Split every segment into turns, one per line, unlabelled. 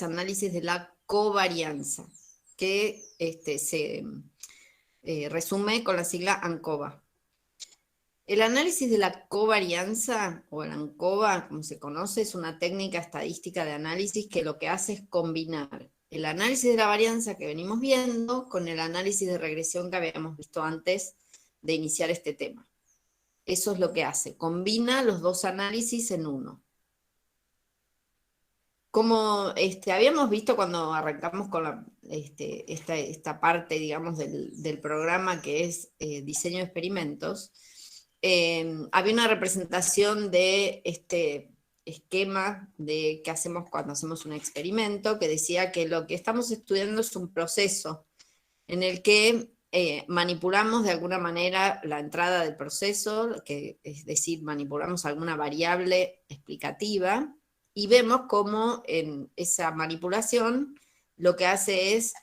análisis de la covarianza, que se resume con la sigla ANCOVA. El análisis de la covarianza, o el ANCOVA, como se conoce, es una técnica estadística de análisis que lo que hace es combinar el análisis de la varianza que venimos viendo con el análisis de regresión que habíamos visto antes de iniciar este tema. Eso es lo que hace, combina los dos análisis en uno. Como habíamos visto cuando arrancamos con esta parte, digamos, del programa que es diseño de experimentos, había una representación de este esquema de qué hacemos cuando hacemos un experimento, que decía que lo que estamos estudiando es un proceso en el que manipulamos de alguna manera la entrada del proceso, es decir, manipulamos alguna variable explicativa, y vemos cómo en esa manipulación lo que hace es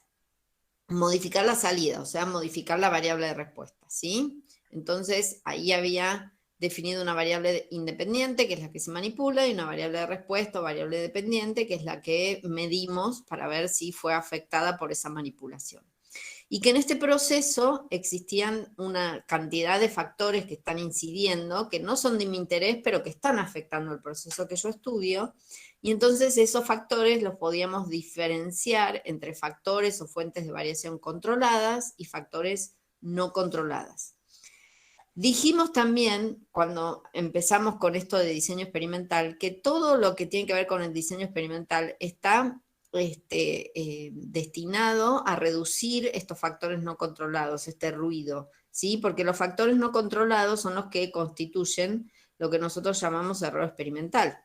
modificar la salida, o sea, modificar la variable de respuesta, ¿sí? Entonces, ahí había definido una variable independiente, que es la que se manipula, y una variable de respuesta o variable dependiente, que es la que medimos para ver si fue afectada por esa manipulación. Y que en este proceso existían una cantidad de factores que están incidiendo, que no son de mi interés, pero que están afectando el proceso que yo estudio, y entonces esos factores los podíamos diferenciar entre factores o fuentes de variación controladas y factores no controladas. Dijimos también, cuando empezamos con esto de diseño experimental, que todo lo que tiene que ver con el diseño experimental está destinado a reducir estos factores no controlados, este ruido, ¿sí? Porque los factores no controlados son los que constituyen lo que nosotros llamamos error experimental.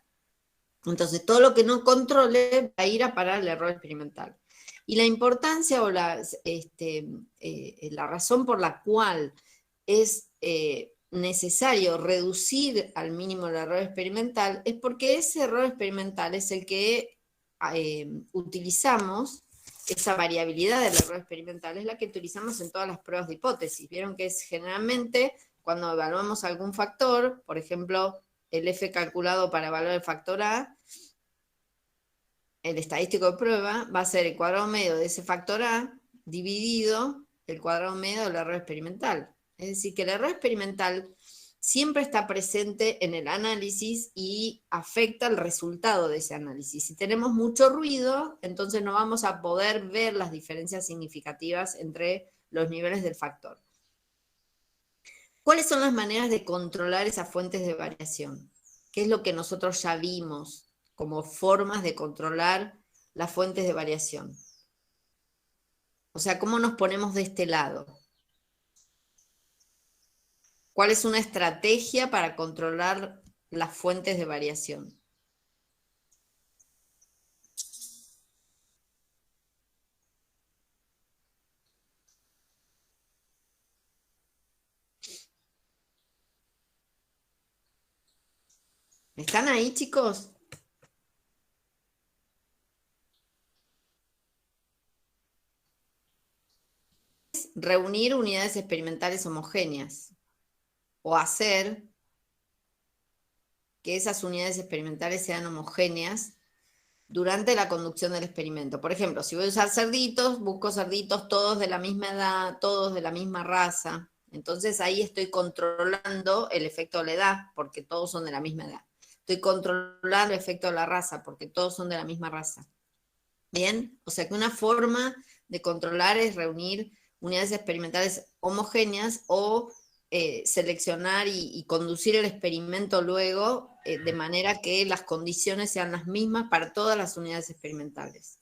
Entonces, todo lo que no controle va a ir a parar el error experimental. Y la importancia o la razón por la cual es necesario reducir al mínimo el error experimental es porque ese error experimental es el que utilizamos, esa variabilidad del error experimental es la que utilizamos en todas las pruebas de hipótesis. Vieron que es generalmente cuando evaluamos algún factor, por ejemplo, el F calculado para evaluar el factor A, el estadístico de prueba va a ser el cuadrado medio de ese factor A dividido el cuadrado medio del error experimental. Es decir, que el error experimental siempre está presente en el análisis y afecta el resultado de ese análisis. Si tenemos mucho ruido, entonces no vamos a poder ver las diferencias significativas entre los niveles del factor. ¿Cuáles son las maneras de controlar esas fuentes de variación? ¿Qué es lo que nosotros ya vimos como formas de controlar las fuentes de variación? O sea, ¿cómo nos ponemos de este lado? ¿Cuál es una estrategia para controlar las fuentes de variación? ¿Están ahí, chicos? Reunir unidades experimentales homogéneas o hacer que esas unidades experimentales sean homogéneas durante la conducción del experimento. Por ejemplo, si voy a usar cerditos, busco cerditos todos de la misma edad, todos de la misma raza. Entonces ahí estoy controlando el efecto de la edad, porque todos son de la misma edad. Estoy controlando el efecto de la raza, porque todos son de la misma raza. ¿Bien? O sea que una forma de controlar es reunir unidades experimentales homogéneas o seleccionar y conducir el experimento luego de manera que las condiciones sean las mismas para todas las unidades experimentales.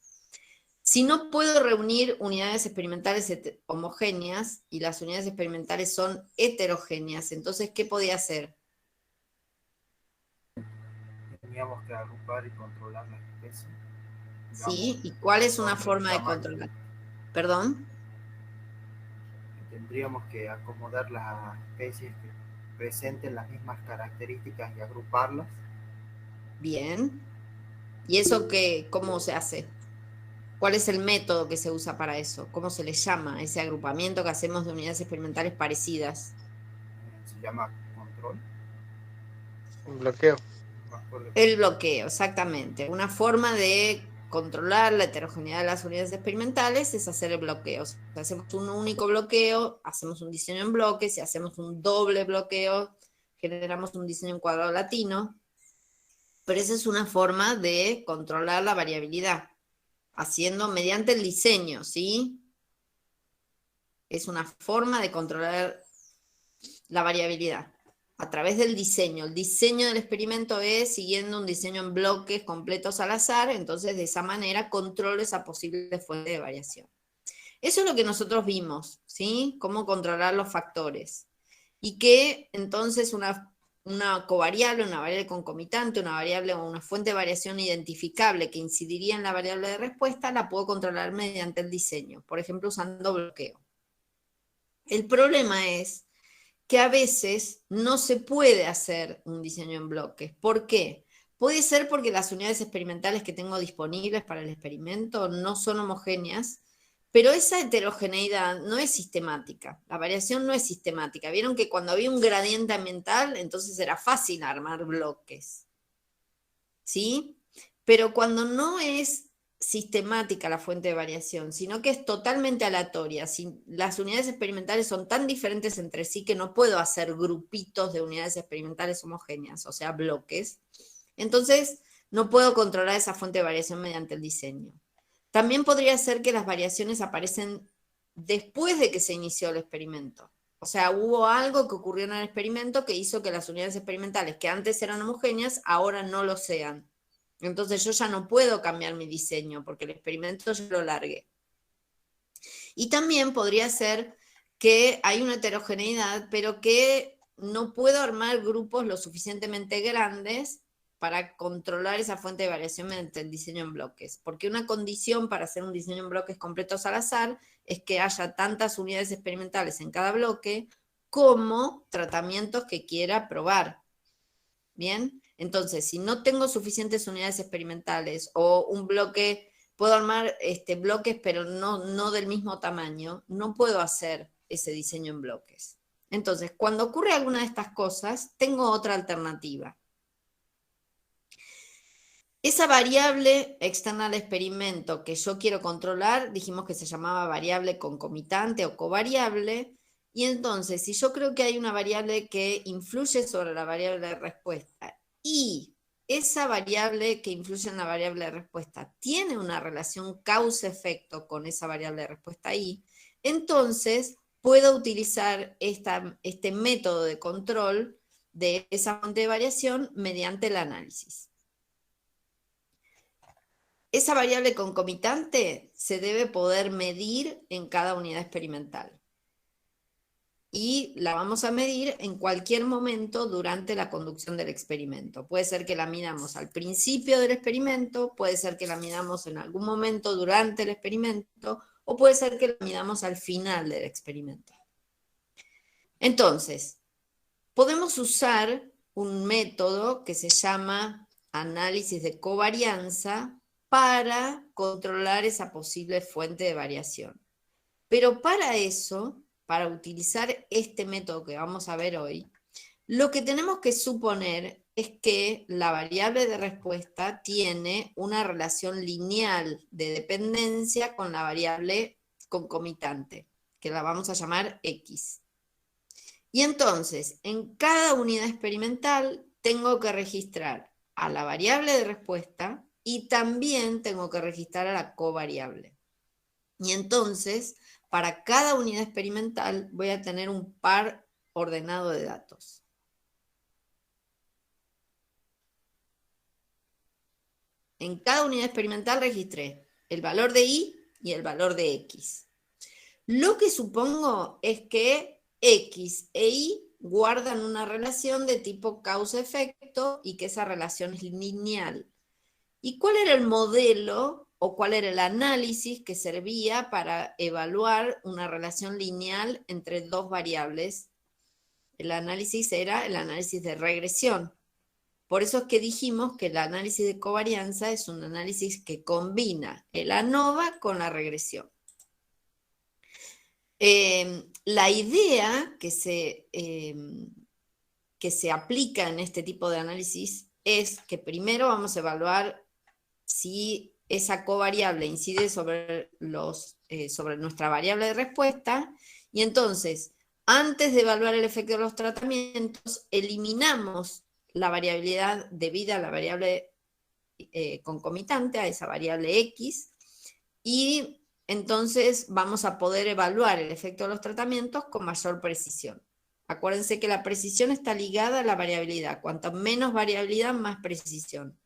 Si no puedo reunir unidades experimentales homogéneas y las unidades experimentales son heterogéneas, entonces, ¿qué podía hacer?
Teníamos que agrupar y controlar las especies.
¿Sí?
Digamos,
¿Y cuál es una
nombre y
forma de
tamaño.
controlar? ¿Perdón?
Tendríamos que acomodar las especies que presenten las mismas características y agruparlas.
Bien. ¿Y eso cómo se hace? ¿Cuál es el método que se usa para eso? ¿Cómo se le llama ese agrupamiento que hacemos de unidades experimentales parecidas?
Se llama control.
Un bloqueo.
No me acuerdo.
El bloqueo, exactamente. Una forma de controlar la heterogeneidad de las unidades experimentales es hacer el bloqueo. Si hacemos un único bloqueo, hacemos un diseño en bloques. Si hacemos un doble bloqueo, generamos un diseño en cuadrado latino. Pero esa es una forma de controlar la variabilidad, haciendo mediante el diseño, ¿sí? Es una forma de controlar la variabilidad a través del diseño. El diseño del experimento es siguiendo un diseño en bloques completos al azar, entonces de esa manera controlo esa posible fuente de variación. Eso es lo que nosotros vimos, ¿sí? Cómo controlar los factores. Y que entonces una covariable, una variable concomitante, una variable o una fuente de variación identificable que incidiría en la variable de respuesta, la puedo controlar mediante el diseño, por ejemplo, usando bloqueo. El problema es que a veces no se puede hacer un diseño en bloques. ¿Por qué? Puede ser porque las unidades experimentales que tengo disponibles para el experimento no son homogéneas, pero esa heterogeneidad no es sistemática, la variación no es sistemática. Vieron que cuando había un gradiente ambiental, entonces era fácil armar bloques, ¿sí? Pero cuando no es sistemática la fuente de variación, sino que es totalmente aleatoria, si las unidades experimentales son tan diferentes entre sí que no puedo hacer grupitos de unidades experimentales homogéneas, o sea, bloques, entonces no puedo controlar esa fuente de variación mediante el diseño. También podría ser que las variaciones aparecen después de que se inició el experimento. O sea, hubo algo que ocurrió en el experimento que hizo que las unidades experimentales que antes eran homogéneas, ahora no lo sean. Entonces yo ya no puedo cambiar mi diseño porque el experimento yo lo largué. Y también podría ser que hay una heterogeneidad, pero que no puedo armar grupos lo suficientemente grandes para controlar esa fuente de variación mediante el diseño en bloques. Porque una condición para hacer un diseño en bloques completos al azar es que haya tantas unidades experimentales en cada bloque como tratamientos que quiera probar. ¿Bien? Entonces, si no tengo suficientes unidades experimentales o un bloque, puedo armar bloques pero no del mismo tamaño, no puedo hacer ese diseño en bloques. Entonces, cuando ocurre alguna de estas cosas, tengo otra alternativa. Esa variable externa al experimento que yo quiero controlar, dijimos que se llamaba variable concomitante o covariable, y entonces si yo creo que hay una variable que influye sobre la variable de respuesta y esa variable que influye en la variable de respuesta tiene una relación causa-efecto con esa variable de respuesta y, entonces puedo utilizar este método de control de esa fuente de variación mediante el análisis. Esa variable concomitante se debe poder medir en cada unidad experimental. Y la vamos a medir en cualquier momento durante la conducción del experimento. Puede ser que la midamos al principio del experimento, puede ser que la midamos en algún momento durante el experimento, o puede ser que la midamos al final del experimento. Entonces, podemos usar un método que se llama análisis de covarianza para controlar esa posible fuente de variación. Pero para eso, para utilizar este método que vamos a ver hoy, lo que tenemos que suponer es que la variable de respuesta tiene una relación lineal de dependencia con la variable concomitante, que la vamos a llamar X. Y entonces, en cada unidad experimental tengo que registrar a la variable de respuesta y también tengo que registrar a la covariable. Y entonces, para cada unidad experimental voy a tener un par ordenado de datos. En cada unidad experimental registré el valor de Y y el valor de X. Lo que supongo es que X e Y guardan una relación de tipo causa-efecto y que esa relación es lineal. ¿Y cuál era el modelo o cuál era el análisis que servía para evaluar una relación lineal entre dos variables? El análisis era el análisis de regresión. Por eso es que dijimos que el análisis de covarianza es un análisis que combina el ANOVA con la regresión. La idea que se aplica en este tipo de análisis es que primero vamos a evaluar si esa covariable incide sobre nuestra variable de respuesta, y entonces, antes de evaluar el efecto de los tratamientos, eliminamos la variabilidad debida a la variable concomitante, a esa variable X, y entonces vamos a poder evaluar el efecto de los tratamientos con mayor precisión. Acuérdense que la precisión está ligada a la variabilidad. Cuanto menos variabilidad, más precisión.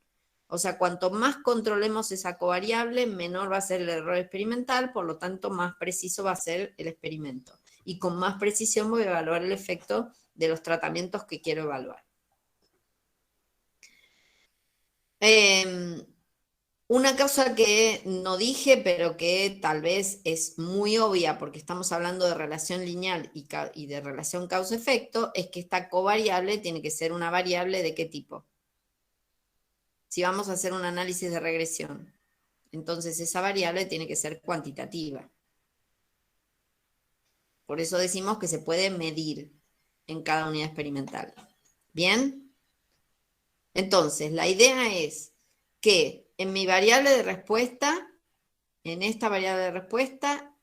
O sea, cuanto más controlemos esa covariable, menor va a ser el error experimental, por lo tanto, más preciso va a ser el experimento. Y con más precisión voy a evaluar el efecto de los tratamientos que quiero evaluar. Una cosa que no dije, pero que tal vez es muy obvia porque estamos hablando de relación lineal y de relación causa-efecto, es que esta covariable tiene que ser una variable ¿de qué tipo? Si vamos a hacer un análisis de regresión, entonces esa variable tiene que ser cuantitativa. Por eso decimos que se puede medir en cada unidad experimental. ¿Bien? Entonces, la idea es que en mi variable de respuesta, en esta variable de respuesta,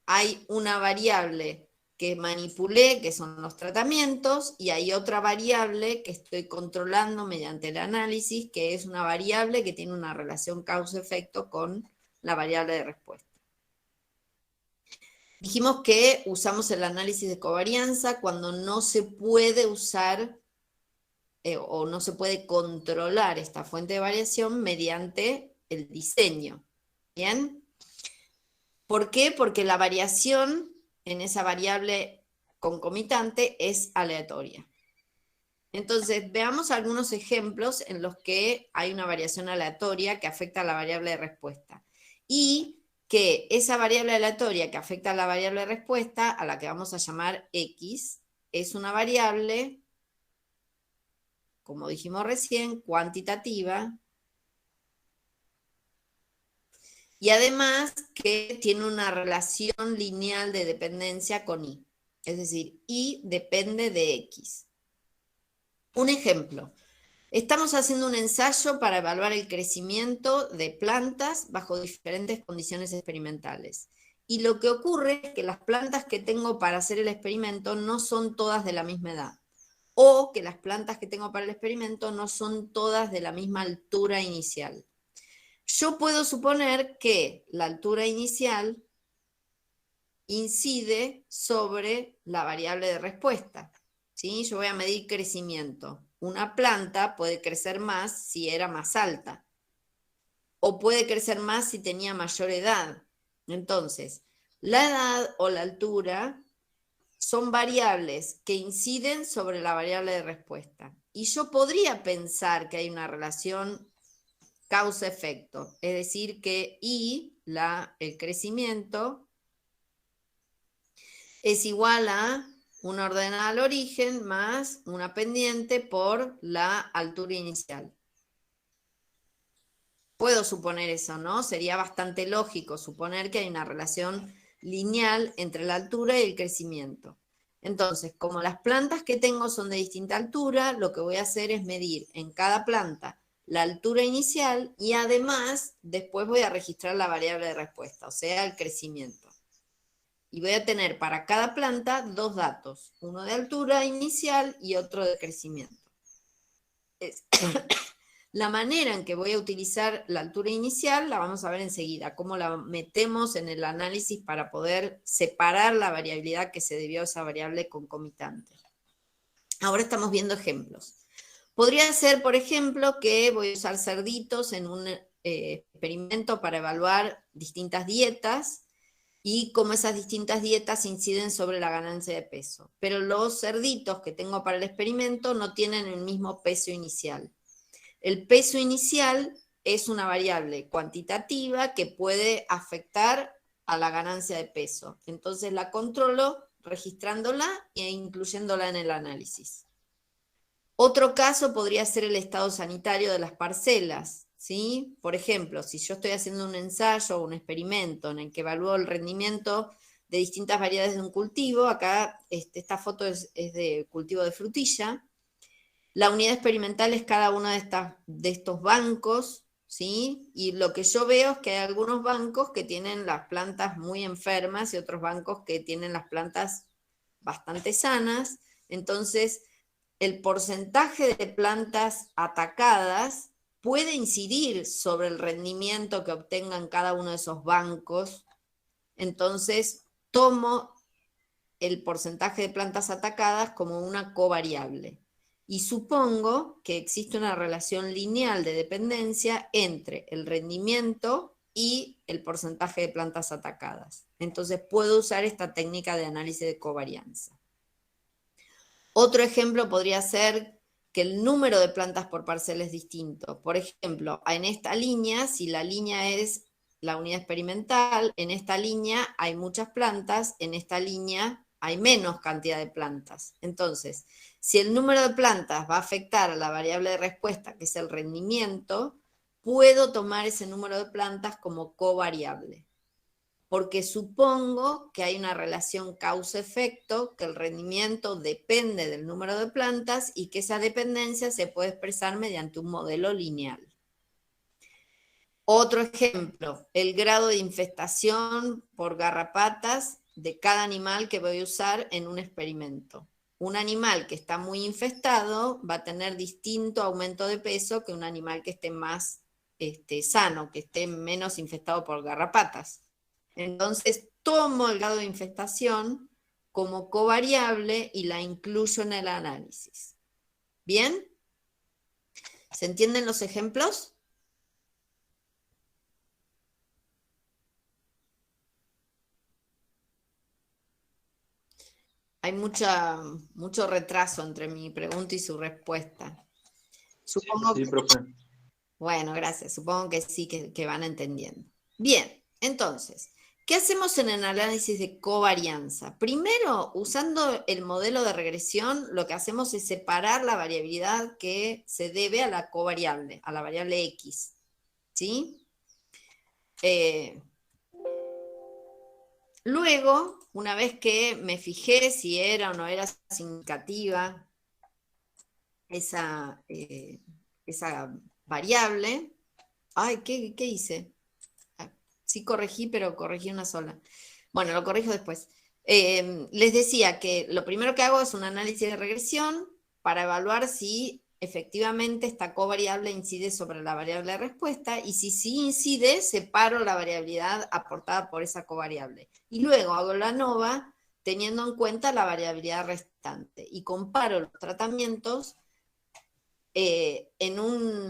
hay una variable que manipulé, que son los tratamientos, y hay otra variable que estoy controlando mediante el análisis, que es una variable que tiene una relación causa-efecto con la variable de respuesta. Dijimos que usamos el análisis de covarianza cuando no se puede usar o no se puede controlar esta fuente de variación mediante el diseño. ¿Bien? ¿Por qué? Porque la variación en esa variable concomitante es aleatoria. Entonces, veamos algunos ejemplos en los que hay una variación aleatoria que afecta a la variable de respuesta. Y que esa variable aleatoria que afecta a la variable de respuesta, a la que vamos a llamar X, es una variable, como dijimos recién, cuantitativa, y además que tiene una relación lineal de dependencia con Y. Es decir, Y depende de X. Un ejemplo. Estamos haciendo un ensayo para evaluar el crecimiento de plantas bajo diferentes condiciones experimentales. Y lo que ocurre es que las plantas que tengo para hacer el experimento no son todas de la misma edad. O que las plantas que tengo para el experimento no son todas de la misma altura inicial. Yo puedo suponer que la altura inicial incide sobre la variable de respuesta. ¿Sí? Yo voy a medir crecimiento. Una planta puede crecer más si era más alta, o puede crecer más si tenía mayor edad. Entonces, la edad o la altura son variables que inciden sobre la variable de respuesta. Y yo podría pensar que hay una relación causa-efecto, es decir, que Y, el crecimiento, es igual a una ordenada al origen más una pendiente por la altura inicial. Puedo suponer eso, ¿no? Sería bastante lógico suponer que hay una relación lineal entre la altura y el crecimiento. Entonces, como las plantas que tengo son de distinta altura, lo que voy a hacer es medir en cada planta la altura inicial y además después voy a registrar la variable de respuesta, o sea, el crecimiento. Y voy a tener para cada planta dos datos, uno de altura inicial y otro de crecimiento. La manera en que voy a utilizar la altura inicial la vamos a ver enseguida, cómo la metemos en el análisis para poder separar la variabilidad que se debió a esa variable concomitante. Ahora estamos viendo ejemplos. Podría ser, por ejemplo, que voy a usar cerditos en un experimento para evaluar distintas dietas y cómo esas distintas dietas inciden sobre la ganancia de peso. Pero los cerditos que tengo para el experimento no tienen el mismo peso inicial. El peso inicial es una variable cuantitativa que puede afectar a la ganancia de peso. Entonces la controlo registrándola e incluyéndola en el análisis. Otro caso podría ser el estado sanitario de las parcelas, ¿sí? Por ejemplo, si yo estoy haciendo un ensayo o un experimento en el que evalúo el rendimiento de distintas variedades de un cultivo, acá esta foto es de cultivo de frutilla. La unidad experimental es cada uno de estos bancos ¿sí? Y lo que yo veo es que hay algunos bancos que tienen las plantas muy enfermas y otros bancos que tienen las plantas bastante sanas. Entonces, el porcentaje de plantas atacadas puede incidir sobre el rendimiento que obtengan cada uno de esos bancos. Entonces, tomo el porcentaje de plantas atacadas como una covariable. Y supongo que existe una relación lineal de dependencia entre el rendimiento y el porcentaje de plantas atacadas. Entonces puedo usar esta técnica de análisis de covarianza. Otro ejemplo podría ser que el número de plantas por parcela es distinto. Por ejemplo, en esta línea, si la línea es la unidad experimental, en esta línea hay muchas plantas, en esta línea hay menos cantidad de plantas. Entonces, si el número de plantas va a afectar a la variable de respuesta, que es el rendimiento, puedo tomar ese número de plantas como covariable, porque supongo que hay una relación causa-efecto, que el rendimiento depende del número de plantas y que esa dependencia se puede expresar mediante un modelo lineal. Otro ejemplo, el grado de infestación por garrapatas de cada animal que voy a usar en un experimento. Un animal que está muy infestado va a tener distinto aumento de peso que un animal que esté más sano, que esté menos infestado por garrapatas. Entonces, tomo el grado de infestación como covariable y la incluyo en el análisis. ¿Bien? ¿Se entienden los ejemplos? Hay mucho retraso entre mi pregunta y su respuesta. Supongo
Sí,
que,
profe.
bueno, gracias. Supongo que sí, que van entendiendo. Bien, entonces, ¿qué hacemos en el análisis de covarianza? Primero, usando el modelo de regresión, lo que hacemos es separar la variabilidad que se debe a la covariable, a la variable X. ¿Sí? Luego, una vez que me fijé si era o no era significativa esa variable, ay, ¿qué hice? Sí corregí, pero corregí una sola. Bueno, lo corrijo después. Les decía que lo primero que hago es un análisis de regresión para evaluar si efectivamente esta covariable incide sobre la variable de respuesta, y si sí incide, separo la variabilidad aportada por esa covariable. Y luego hago la ANOVA teniendo en cuenta la variabilidad restante y comparo los tratamientos en una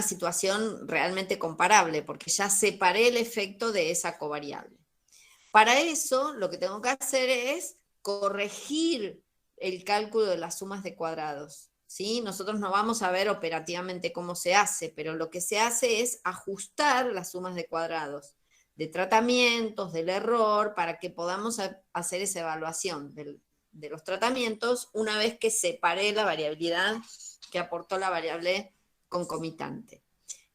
situación realmente comparable, porque ya separé el efecto de esa covariable. Para eso, lo que tengo que hacer es corregir el cálculo de las sumas de cuadrados, ¿sí? Nosotros no vamos a ver operativamente cómo se hace, pero lo que se hace es ajustar las sumas de cuadrados de tratamientos, del error, para que podamos hacer esa evaluación de los tratamientos una vez que separé la variabilidad que aportó la variable concomitante.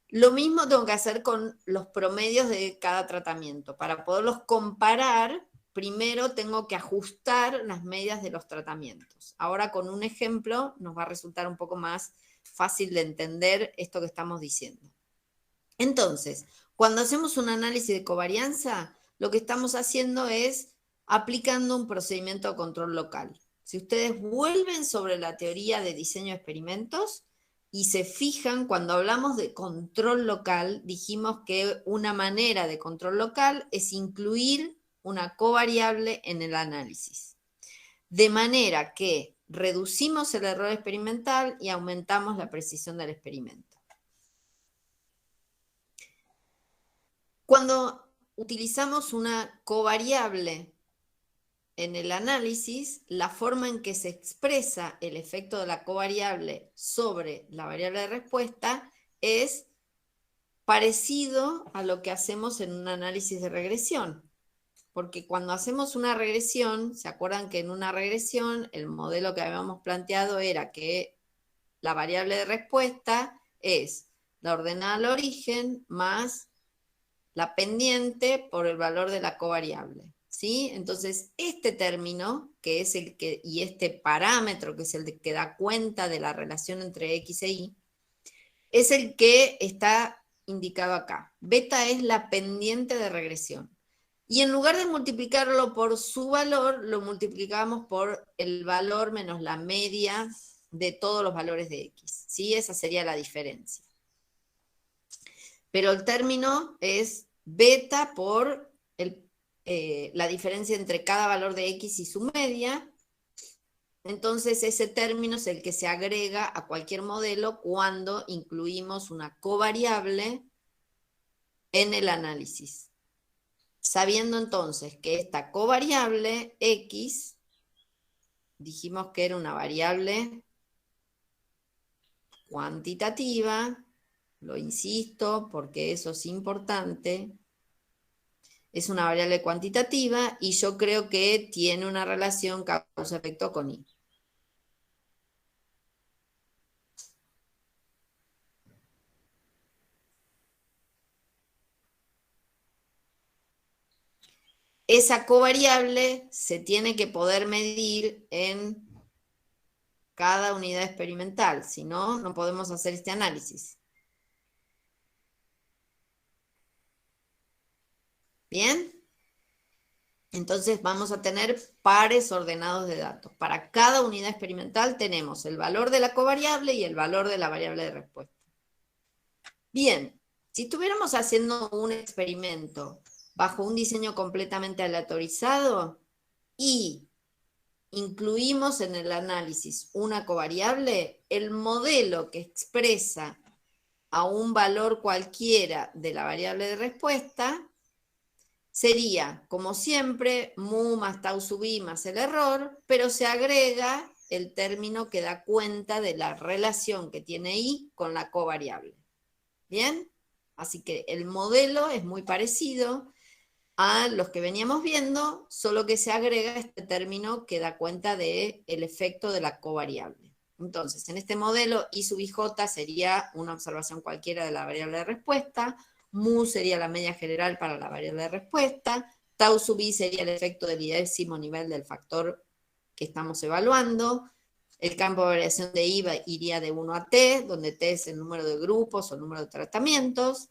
Lo mismo tengo que hacer con los promedios de cada tratamiento. Para poderlos comparar, primero tengo que ajustar las medias de los tratamientos. Ahora con un ejemplo nos va a resultar un poco más fácil de entender esto que estamos diciendo. Entonces, cuando hacemos un análisis de covarianza, lo que estamos haciendo es aplicando un procedimiento de control local. Si ustedes vuelven sobre la teoría de diseño de experimentos y se fijan, cuando hablamos de control local, dijimos que una manera de control local es incluir una covariable en el análisis. De manera que reducimos el error experimental y aumentamos la precisión del experimento. Cuando utilizamos una covariable en el análisis, la forma en que se expresa el efecto de la covariable sobre la variable de respuesta es parecido a lo que hacemos en un análisis de regresión. Porque cuando hacemos una regresión, ¿se acuerdan que en una regresión el modelo que habíamos planteado era que la variable de respuesta es la ordenada al origen más la pendiente por el valor de la covariable, ¿sí? Entonces, este término, que es el que, y este parámetro, que es el que da cuenta de la relación entre X e Y, es el que está indicado acá. Beta es la pendiente de regresión. Y en lugar de multiplicarlo por su valor, lo multiplicamos por el valor menos la media de todos los valores de X, ¿sí? Esa sería la diferencia. Pero el término es beta por la diferencia entre cada valor de X y su media. Entonces ese término es el que se agrega a cualquier modelo cuando incluimos una covariable en el análisis. Sabiendo entonces que esta covariable X, dijimos que era una variable cuantitativa, lo insisto porque eso es importante, es una variable cuantitativa y yo creo que tiene una relación causa-efecto con Y. Esa covariable se tiene que poder medir en cada unidad experimental, si no, no podemos hacer este análisis. ¿Bien? Entonces vamos a tener pares ordenados de datos. Para cada unidad experimental tenemos el valor de la covariable y el valor de la variable de respuesta. Bien, si estuviéramos haciendo un experimento bajo un diseño completamente aleatorizado y incluimos en el análisis una covariable, el modelo que expresa a un valor cualquiera de la variable de respuesta sería, como siempre, mu más tau sub i más el error, pero se agrega el término que da cuenta de la relación que tiene i con la covariable. ¿Bien? Así que el modelo es muy parecido a los que veníamos viendo, solo que se agrega este término que da cuenta del efecto de la covariable. Entonces, en este modelo, I sub ij sería una observación cualquiera de la variable de respuesta, mu sería la media general para la variable de respuesta, tau sub i sería el efecto del décimo nivel del factor que estamos evaluando, el campo de variación de I iría de 1 a t, donde t es el número de grupos o el número de tratamientos.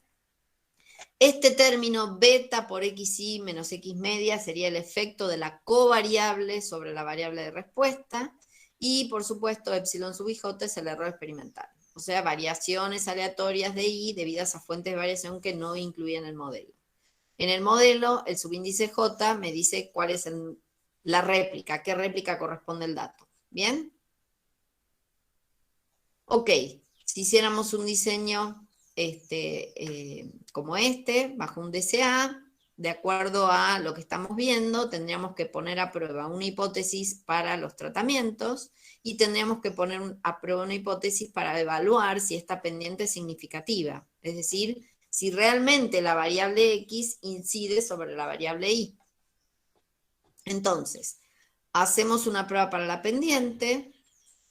Este término beta por xi menos x media sería el efecto de la covariable sobre la variable de respuesta. Y por supuesto, epsilon sub ij es el error experimental. O sea, variaciones aleatorias de i debidas a fuentes de variación que no incluyen el modelo. En el modelo, el subíndice j me dice cuál es la réplica, qué réplica corresponde el dato. ¿Bien? Ok, si hiciéramos un diseño como bajo un DCA, de acuerdo a lo que estamos viendo, tendríamos que poner a prueba una hipótesis para los tratamientos y tendríamos que poner a prueba una hipótesis para evaluar si esta pendiente es significativa, es decir, si realmente la variable X incide sobre la variable Y. Entonces, hacemos una prueba para la pendiente.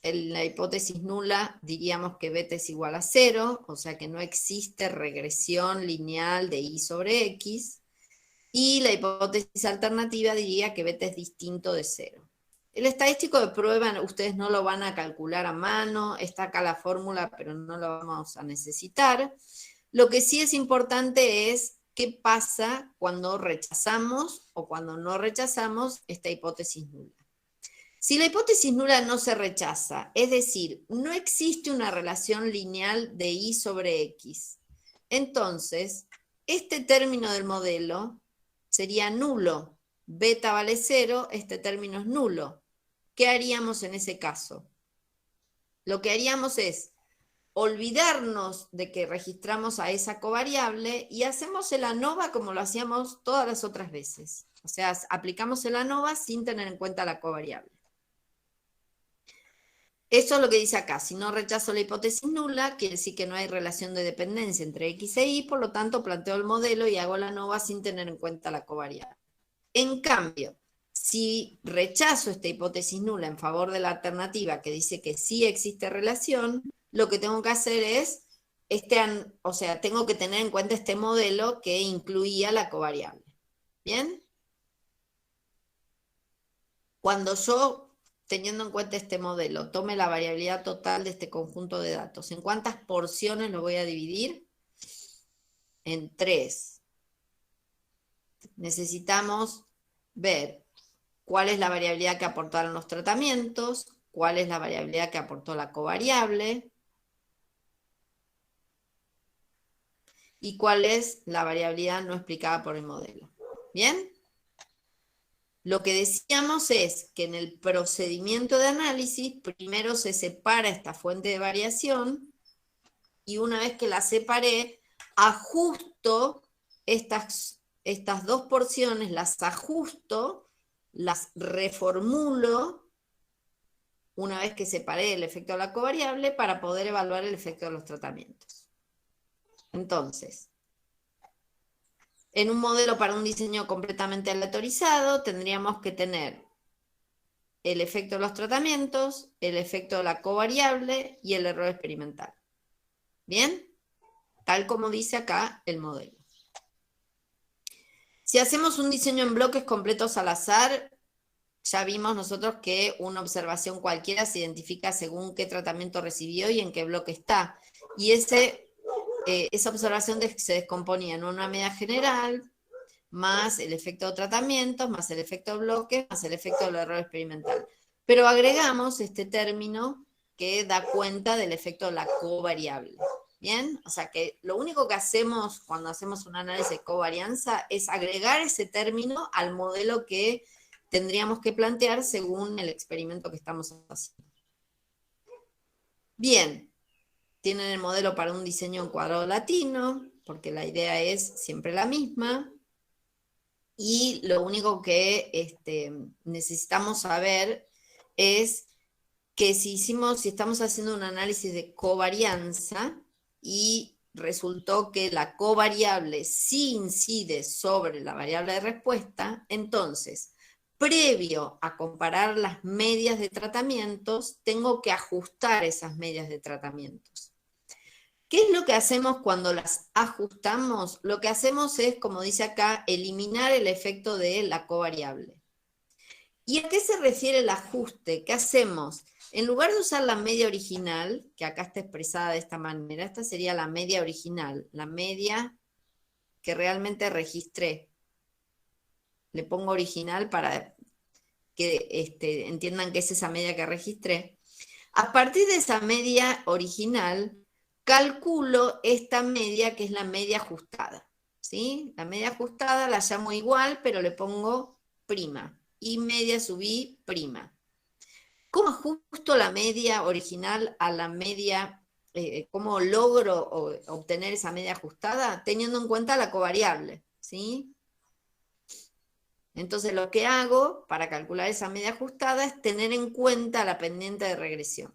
En la hipótesis nula diríamos que beta es igual a 0, o sea que no existe regresión lineal de y sobre x, y la hipótesis alternativa diría que beta es distinto de 0. El estadístico de prueba ustedes no lo van a calcular a mano, está acá la fórmula, pero no lo vamos a necesitar. Lo que sí es importante es qué pasa cuando rechazamos o cuando no rechazamos esta hipótesis nula. Si la hipótesis nula no se rechaza, es decir, no existe una relación lineal de y sobre x, entonces este término del modelo sería nulo. Beta vale 0, este término es nulo. ¿Qué haríamos en ese caso? Lo que haríamos es olvidarnos de que registramos a esa covariable y hacemos el ANOVA como lo hacíamos todas las otras veces. O sea, aplicamos el ANOVA sin tener en cuenta la covariable. Eso es lo que dice acá. Si no rechazo la hipótesis nula, quiere decir que no hay relación de dependencia entre X e Y, por lo tanto planteo el modelo y hago la ANOVA sin tener en cuenta la covariable. En cambio, si rechazo esta hipótesis nula en favor de la alternativa que dice que sí existe relación, lo que tengo que hacer es, tengo que tener en cuenta este modelo que incluía la covariable. ¿Bien? Cuando yo, teniendo en cuenta este modelo, tome la variabilidad total de este conjunto de datos, ¿en cuántas porciones lo voy a dividir? En 3. Necesitamos ver cuál es la variabilidad que aportaron los tratamientos, cuál es la variabilidad que aportó la covariable y cuál es la variabilidad no explicada por el modelo. ¿Bien? Lo que decíamos es que en el procedimiento de análisis primero se separa esta fuente de variación y una vez que la separé, ajusto estas dos porciones, las ajusto, las reformulo una vez que separé el efecto de la covariable para poder evaluar el efecto de los tratamientos. Entonces, en un modelo para un diseño completamente aleatorizado tendríamos que tener el efecto de los tratamientos, el efecto de la covariable y el error experimental. ¿Bien? Tal como dice acá el modelo. Si hacemos un diseño en bloques completos al azar, ya vimos nosotros que una observación cualquiera se identifica según qué tratamiento recibió y en qué bloque está. Y esa observación se descomponía en una media general, más el efecto de tratamientos, más el efecto de bloques, más el efecto del error experimental. Pero agregamos este término que da cuenta del efecto de la covariable. ¿Bien? O sea que lo único que hacemos cuando hacemos un análisis de covarianza es agregar ese término al modelo que tendríamos que plantear según el experimento que estamos haciendo. Bien, tienen el modelo para un diseño en cuadrado latino, porque la idea es siempre la misma. Y lo único que necesitamos saber es que si estamos haciendo un análisis de covarianza y resultó que la covariable sí incide sobre la variable de respuesta, entonces, previo a comparar las medias de tratamientos, tengo que ajustar esas medias de tratamientos. ¿Qué es lo que hacemos cuando las ajustamos? Lo que hacemos es, como dice acá, eliminar el efecto de la covariable. ¿Y a qué se refiere el ajuste? ¿Qué hacemos? En lugar de usar la media original, que acá está expresada de esta manera, esta sería la media original, la media que realmente registré. Le pongo original para que entiendan que es esa media que registré. A partir de esa media original, calculo esta media que es la media ajustada. ¿Sí? La media ajustada la llamo igual, pero le pongo prima. Y media subí prima. ¿Cómo ajusto la media original a la media? ¿Cómo logro obtener esa media ajustada? Teniendo en cuenta la covariable. ¿Sí? Entonces lo que hago para calcular esa media ajustada es tener en cuenta la pendiente de regresión.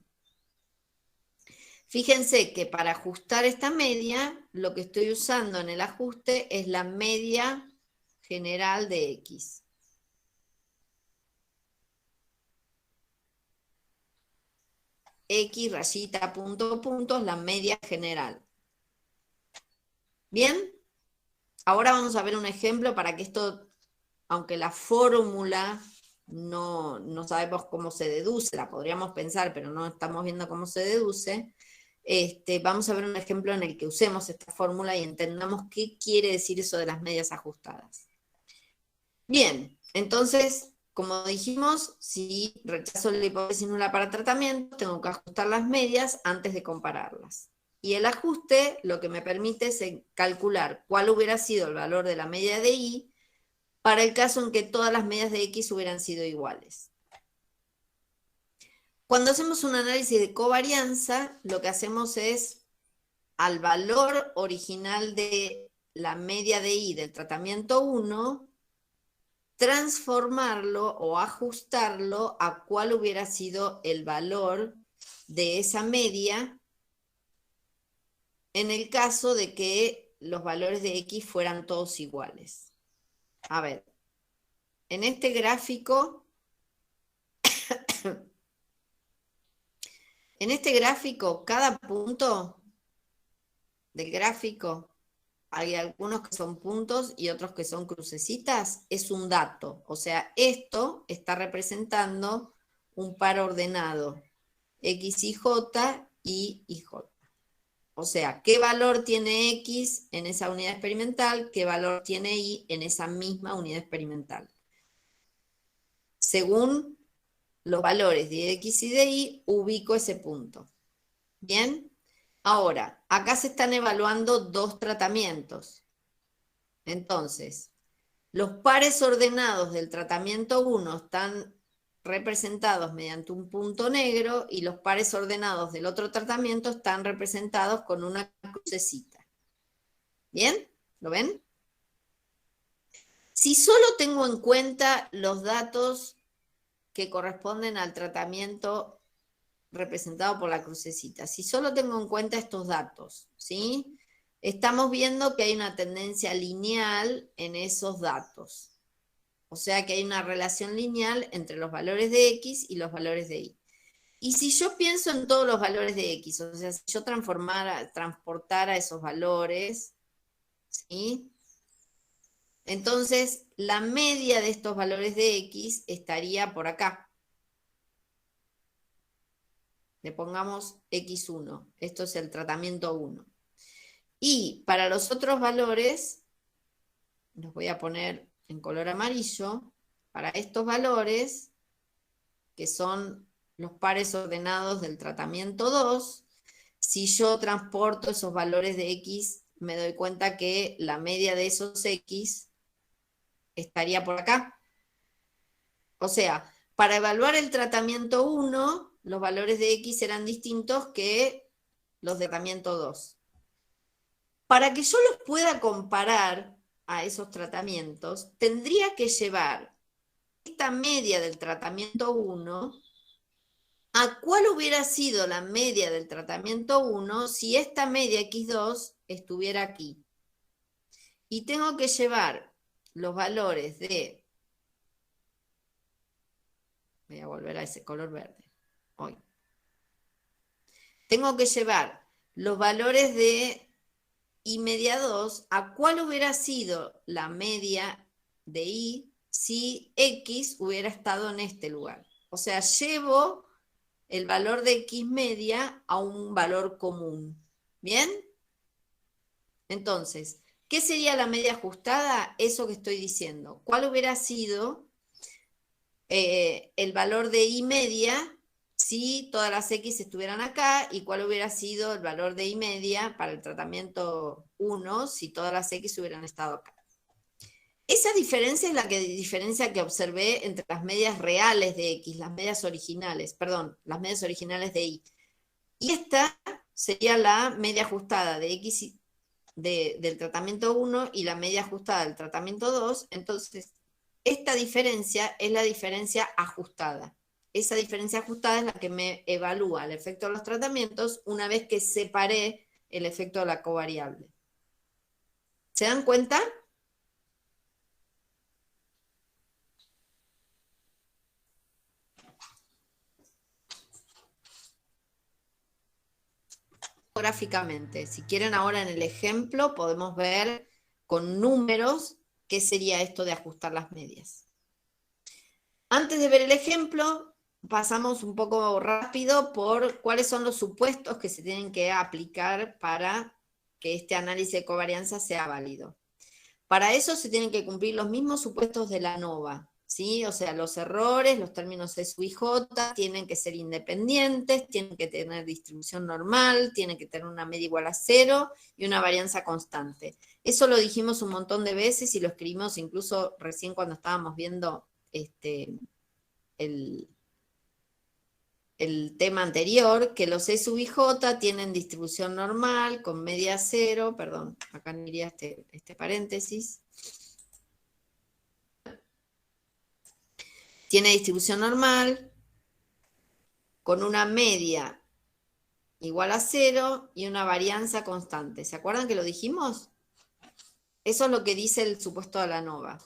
Fíjense que para ajustar esta media, lo que estoy usando en el ajuste es la media general de X. X rayita punto punto es la media general. ¿Bien? Ahora vamos a ver un ejemplo para que esto, aunque la fórmula no sabemos cómo se deduce, la podríamos pensar, pero no estamos viendo cómo se deduce. Vamos a ver un ejemplo en el que usemos esta fórmula y entendamos qué quiere decir eso de las medias ajustadas. Bien, entonces, como dijimos, si rechazo la hipótesis nula para tratamiento, tengo que ajustar las medias antes de compararlas. Y el ajuste lo que me permite es calcular cuál hubiera sido el valor de la media de Y para el caso en que todas las medias de X hubieran sido iguales. Cuando hacemos un análisis de covarianza, lo que hacemos es al valor original de la media de Y del tratamiento 1, transformarlo o ajustarlo a cuál hubiera sido el valor de esa media en el caso de que los valores de X fueran todos iguales. A ver, en este gráfico, cada punto del gráfico hay algunos que son puntos y otros que son crucecitas, es un dato. O sea, esto está representando un par ordenado, X y J y J. O sea, ¿qué valor tiene X en esa unidad experimental? ¿Qué valor tiene Y en esa misma unidad experimental? Según los valores de X y de Y, ubico ese punto. ¿Bien? Ahora, acá se están evaluando dos tratamientos. Entonces, los pares ordenados del tratamiento 1 están representados mediante un punto negro y los pares ordenados del otro tratamiento están representados con una crucecita. ¿Bien? ¿Lo ven? Si solo tengo en cuenta los datos que corresponden al tratamiento representado por la crucecita, si solo tengo en cuenta estos datos, ¿sí? Estamos viendo que hay una tendencia lineal en esos datos. O sea que hay una relación lineal entre los valores de X y los valores de Y. Y si yo pienso en todos los valores de X, o sea, si yo transportara esos valores, ¿sí? Entonces, la media de estos valores de X estaría por acá. Le pongamos X1. Esto es el tratamiento 1. Y para los otros valores, los voy a poner en color amarillo, para estos valores, que son los pares ordenados del tratamiento 2, si yo transporto esos valores de X, me doy cuenta que la media de esos X estaría por acá. O sea, para evaluar el tratamiento 1, los valores de X serán distintos que los de tratamiento 2. Para que yo los pueda comparar a esos tratamientos, tendría que llevar esta media del tratamiento 1 a cuál hubiera sido la media del tratamiento 1 si esta media X2 estuviera aquí. Y tengo que llevar los valores de... Voy a volver a ese color verde. Hoy. Tengo que llevar los valores de Y media 2 a cuál hubiera sido la media de Y si X hubiera estado en este lugar. O sea, llevo el valor de X media a un valor común. ¿Bien? Entonces, ¿qué sería la media ajustada? Eso que estoy diciendo. ¿Cuál hubiera sido el valor de Y media si todas las X estuvieran acá? ¿Y cuál hubiera sido el valor de Y media para el tratamiento 1 si todas las X hubieran estado acá? Esa diferencia es la diferencia que observé entre las medias reales de X, las medias originales, perdón, las medias originales de Y. Y esta sería la media ajustada de X del tratamiento 1 y la media ajustada del tratamiento 2. Entonces, esta diferencia es la diferencia ajustada. Esa diferencia ajustada es la que me evalúa el efecto de los tratamientos una vez que separé el efecto de la covariable. ¿Se dan cuenta? Gráficamente, si quieren ahora en el ejemplo podemos ver con números qué sería esto de ajustar las medias. Antes de ver el ejemplo, pasamos un poco rápido por cuáles son los supuestos que se tienen que aplicar para que este análisis de covarianza sea válido. Para eso se tienen que cumplir los mismos supuestos de la ANOVA, ¿sí? O sea, los errores, los términos S, U y J tienen que ser independientes, tienen que tener distribución normal, tienen que tener una media igual a 0 y una varianza constante. Eso lo dijimos un montón de veces y lo escribimos incluso recién cuando estábamos viendo el tema anterior, que los S, U y J tienen distribución normal con media 0, perdón, acá no iría este paréntesis. Tiene distribución normal con una media igual a 0 y una varianza constante. ¿Se acuerdan que lo dijimos? Eso es lo que dice el supuesto de la ANOVA.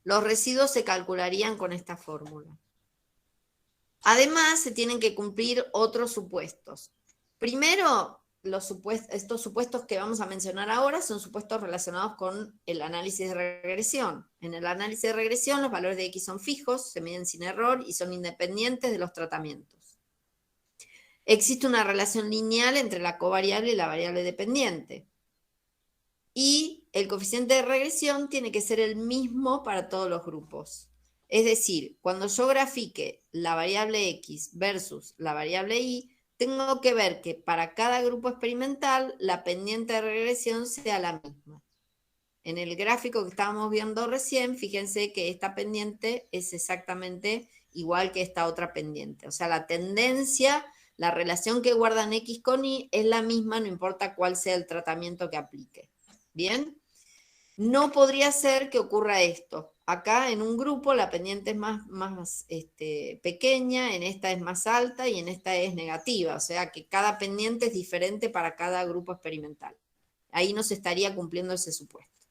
Los residuos se calcularían con esta fórmula. Además, se tienen que cumplir otros supuestos. Primero, estos supuestos que vamos a mencionar ahora son supuestos relacionados con el análisis de regresión. En el análisis de regresión los valores de X son fijos, se miden sin error y son independientes de los tratamientos. Existe una relación lineal entre la covariable y la variable dependiente. Y el coeficiente de regresión tiene que ser el mismo para todos los grupos. Es decir, cuando yo grafique la variable X versus la variable Y, tengo que ver que para cada grupo experimental la pendiente de regresión sea la misma. En el gráfico que estábamos viendo recién, fíjense que esta pendiente es exactamente igual que esta otra pendiente. O sea, la tendencia, la relación que guardan X con Y es la misma, no importa cuál sea el tratamiento que aplique. ¿Bien? No podría ser que ocurra esto. Acá en un grupo la pendiente es más pequeña, en esta es más alta y en esta es negativa. O sea que cada pendiente es diferente para cada grupo experimental. Ahí no se estaría cumpliendo ese supuesto.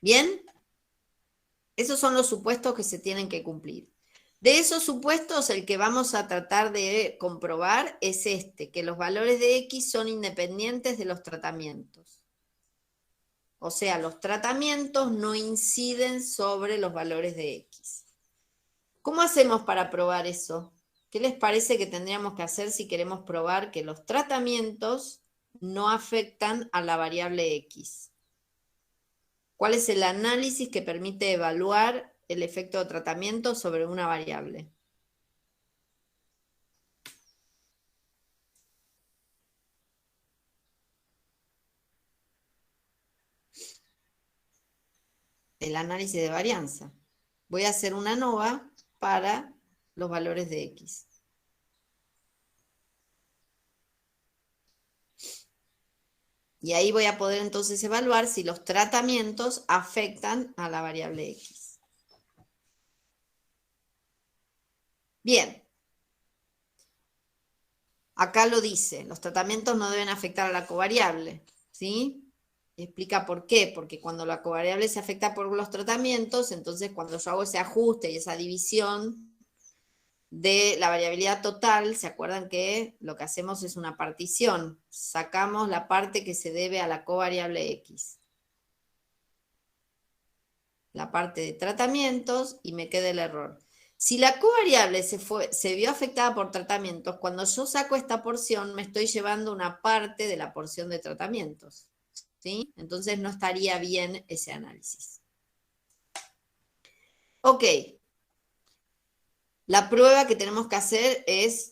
¿Bien? Esos son los supuestos que se tienen que cumplir. De esos supuestos, el que vamos a tratar de comprobar es que los valores de X son independientes de los tratamientos. O sea, los tratamientos no inciden sobre los valores de X. ¿Cómo hacemos para probar eso? ¿Qué les parece que tendríamos que hacer si queremos probar que los tratamientos no afectan a la variable X? ¿Cuál es el análisis que permite evaluar el efecto de tratamiento sobre una variable? El análisis de varianza. Voy a hacer una ANOVA para los valores de X. Y ahí voy a poder entonces evaluar si los tratamientos afectan a la variable X. Bien. Acá lo dice, los tratamientos no deben afectar a la covariable, ¿sí? Explica por qué, porque cuando la covariable se afecta por los tratamientos, entonces cuando yo hago ese ajuste y esa división de la variabilidad total, ¿se acuerdan que lo que hacemos es una partición? Sacamos la parte que se debe a la covariable X. La parte de tratamientos y me queda el error. Si la covariable se vio afectada por tratamientos, cuando yo saco esta porción, me estoy llevando una parte de la porción de tratamientos, ¿sí? Entonces no estaría bien ese análisis. Ok. La prueba que tenemos que hacer es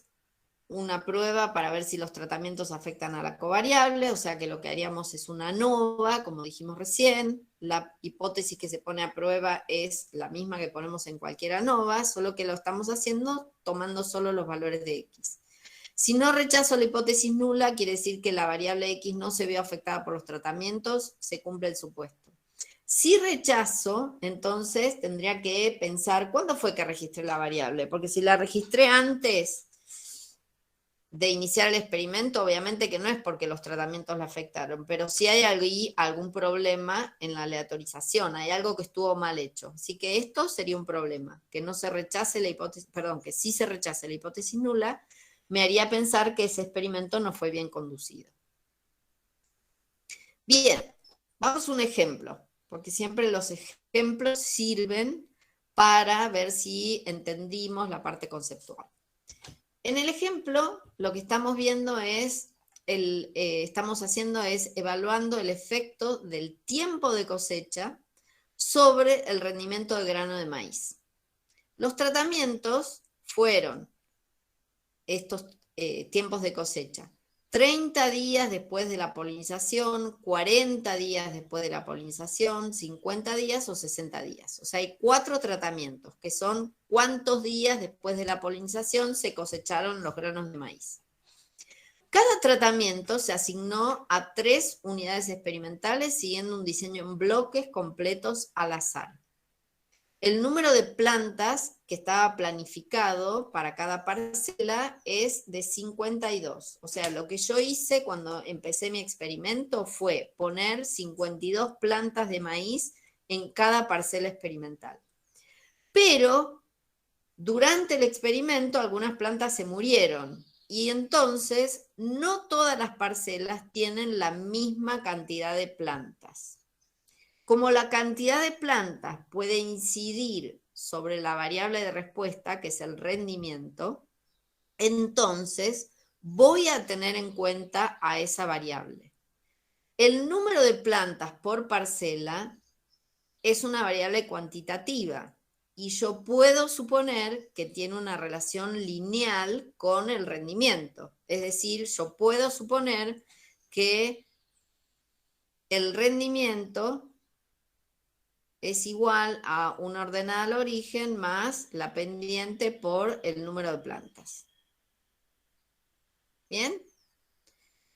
una prueba para ver si los tratamientos afectan a la covariable, o sea que lo que haríamos es una ANOVA, como dijimos recién. La hipótesis que se pone a prueba es la misma que ponemos en cualquier ANOVA, solo que lo estamos haciendo tomando solo los valores de X. Si no rechazo la hipótesis nula, quiere decir que la variable X no se vio afectada por los tratamientos, se cumple el supuesto. Si rechazo, entonces tendría que pensar, ¿cuándo fue que registré la variable? Porque si la registré antes de iniciar el experimento, obviamente que no es porque los tratamientos la afectaron, pero sí hay algún problema en la aleatorización, hay algo que estuvo mal hecho. Así que esto sería un problema, que no se rechace la hipótesis, perdón, que sí se rechace la hipótesis nula, me haría pensar que ese experimento no fue bien conducido. Bien, vamos a un ejemplo, porque siempre los ejemplos sirven para ver si entendimos la parte conceptual. En el ejemplo, lo que estamos viendo es, estamos haciendo es evaluando el efecto del tiempo de cosecha sobre el rendimiento del grano de maíz. Los tratamientos fueron estos tiempos de cosecha. 30 días después de la polinización, 40 días después de la polinización, 50 días o 60 días. O sea, hay 4 tratamientos, que son cuántos días después de la polinización se cosecharon los granos de maíz. Cada tratamiento se asignó a 3 unidades experimentales siguiendo un diseño en bloques completos al azar. El número de plantas que estaba planificado para cada parcela es de 52. O sea, lo que yo hice cuando empecé mi experimento fue poner 52 plantas de maíz en cada parcela experimental. Pero durante el experimento algunas plantas se murieron. Y entonces, no todas las parcelas tienen la misma cantidad de plantas. Como la cantidad de plantas puede incidir sobre la variable de respuesta, que es el rendimiento, entonces voy a tener en cuenta a esa variable. El número de plantas por parcela es una variable cuantitativa y yo puedo suponer que tiene una relación lineal con el rendimiento. Es decir, yo puedo suponer que el rendimiento es igual a una ordenada al origen más la pendiente por el número de plantas. ¿Bien?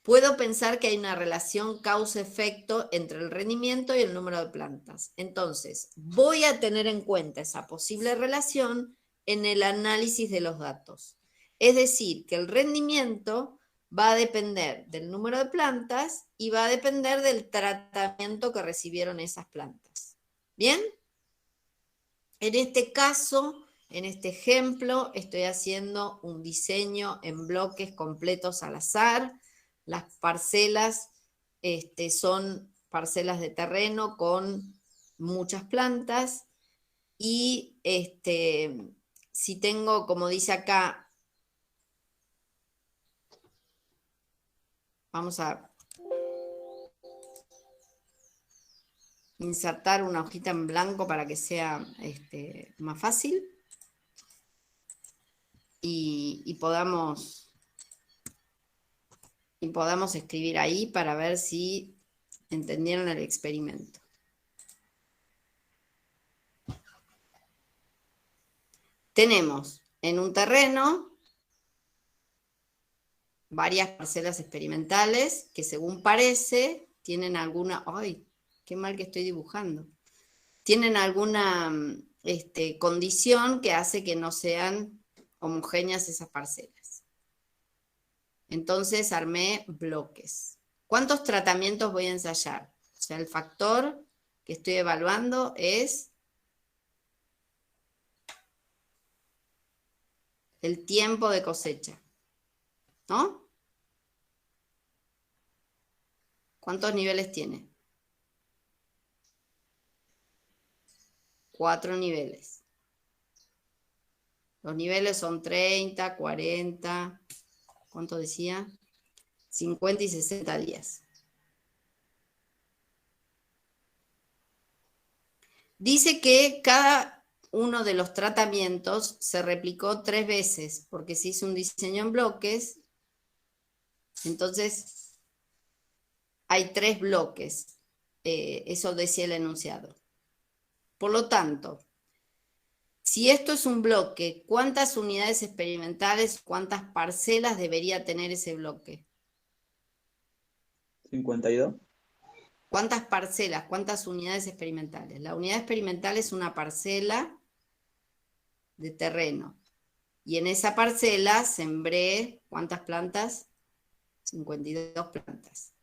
Puedo pensar que hay una relación causa-efecto entre el rendimiento y el número de plantas. Entonces, voy a tener en cuenta esa posible relación en el análisis de los datos. Es decir, que el rendimiento va a depender del número de plantas y va a depender del tratamiento que recibieron esas plantas. ¿Bien? En este caso, en este ejemplo, estoy haciendo un diseño en bloques completos al azar. Las parcelas son parcelas de terreno con muchas plantas y si tengo, como dice acá, vamos a insertar una hojita en blanco para que sea más fácil y podamos escribir ahí para ver si entendieron el experimento. Tenemos en un terreno varias parcelas experimentales que según parece tienen alguna... ¡Ay! ¡Qué mal que estoy dibujando! Tienen alguna condición que hace que no sean homogéneas esas parcelas. Entonces armé bloques. ¿Cuántos tratamientos voy a ensayar? O sea, el factor que estoy evaluando es el tiempo de cosecha, ¿no? ¿Cuántos niveles tiene? 4 niveles. Los niveles son 30, 40, ¿cuánto decía? 50 y 60 días. Dice que cada uno de los tratamientos se replicó 3 veces, porque se hizo un diseño en bloques, entonces hay 3 bloques. Eso decía el enunciado. Por lo tanto, si esto es un bloque, ¿cuántas unidades experimentales, cuántas parcelas debería tener ese bloque?
52.
¿Cuántas parcelas, cuántas unidades experimentales? La unidad experimental es una parcela de terreno. Y en esa parcela sembré, ¿cuántas plantas? 52 plantas.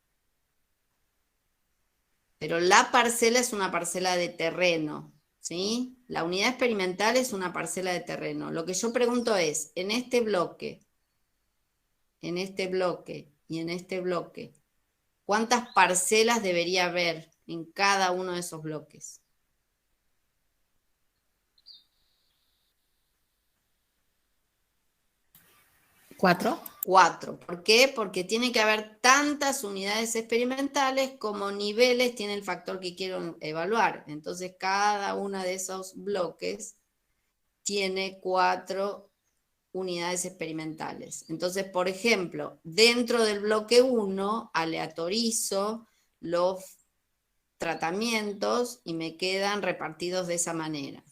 Pero la parcela es una parcela de terreno, ¿sí? La unidad experimental es una parcela de terreno. Lo que yo pregunto es, en este bloque y en este bloque, ¿cuántas parcelas debería haber en cada uno de esos bloques?
4.
4. ¿Por qué? Porque tiene que haber tantas unidades experimentales como niveles tiene el factor que quiero evaluar. Entonces, cada uno de esos bloques tiene 4 unidades experimentales. Entonces, por ejemplo, dentro del bloque 1, aleatorizo los tratamientos y me quedan repartidos de esa manera.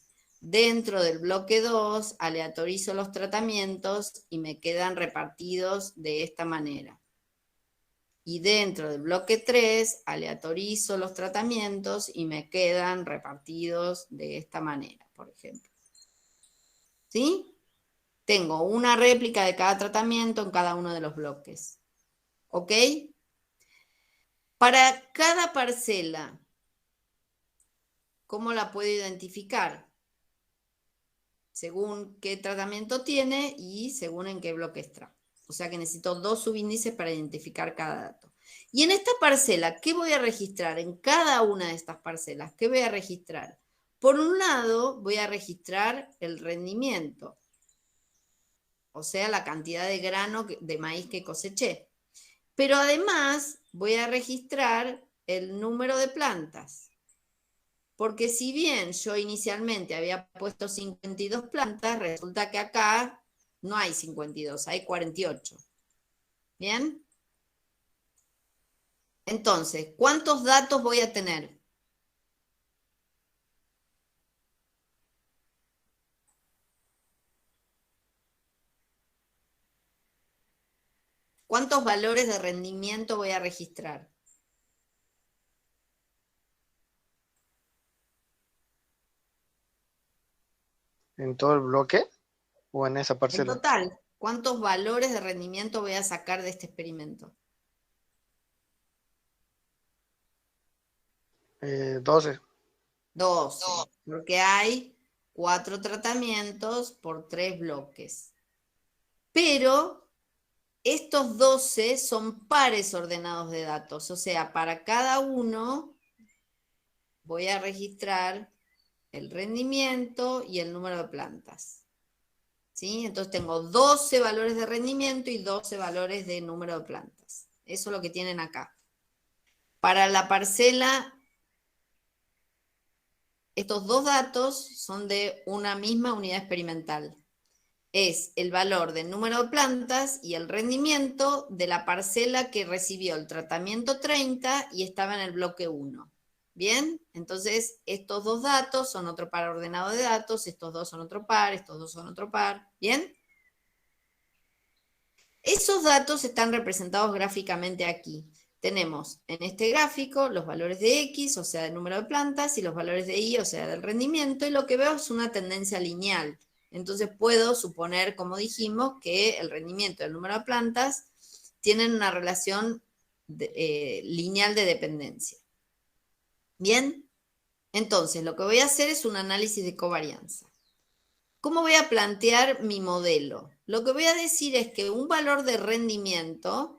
Dentro del bloque 2, aleatorizo los tratamientos y me quedan repartidos de esta manera. Y dentro del bloque 3, aleatorizo los tratamientos y me quedan repartidos de esta manera, por ejemplo. ¿Sí? Tengo una réplica de cada tratamiento en cada uno de los bloques. ¿Ok? Para cada parcela, ¿cómo la puedo identificar? Según qué tratamiento tiene y según en qué bloque está. O sea que necesito 2 subíndices para identificar cada dato. Y en esta parcela, ¿qué voy a registrar? En cada una de estas parcelas, ¿qué voy a registrar? Por un lado, voy a registrar el rendimiento, o sea, la cantidad de grano de maíz que coseché. Pero además voy a registrar el número de plantas. Porque si bien yo inicialmente había puesto 52 plantas, resulta que acá no hay 52, hay 48. ¿Bien? Entonces, ¿cuántos datos voy a tener? ¿Cuántos valores de rendimiento voy a registrar?
¿En todo el bloque o en esa
En
parcela?
total, ¿cuántos valores de rendimiento voy a sacar de este experimento?
12.
12, porque hay 4 tratamientos por 3 bloques. Pero estos 12 son pares ordenados de datos, o sea, para cada uno voy a registrar el rendimiento y el número de plantas. ¿Sí? Entonces tengo 12 valores de rendimiento y 12 valores de número de plantas. Eso es lo que tienen acá. Para la parcela, estos 2 datos son de una misma unidad experimental. Es el valor del número de plantas y el rendimiento de la parcela que recibió el tratamiento 30 y estaba en el bloque 1. ¿Bien? Entonces, estos 2 datos son otro par ordenado de datos, estos 2 son otro par, estos 2 son otro par. ¿Bien? Esos datos están representados gráficamente aquí. Tenemos en este gráfico los valores de X, o sea, del número de plantas, y los valores de Y, o sea, del rendimiento, y lo que veo es una tendencia lineal. Entonces puedo suponer, como dijimos, que el rendimiento y el número de plantas tienen una relación lineal de dependencia. ¿Bien? Entonces, lo que voy a hacer es un análisis de covarianza. ¿Cómo voy a plantear mi modelo? Lo que voy a decir es que un valor de rendimiento,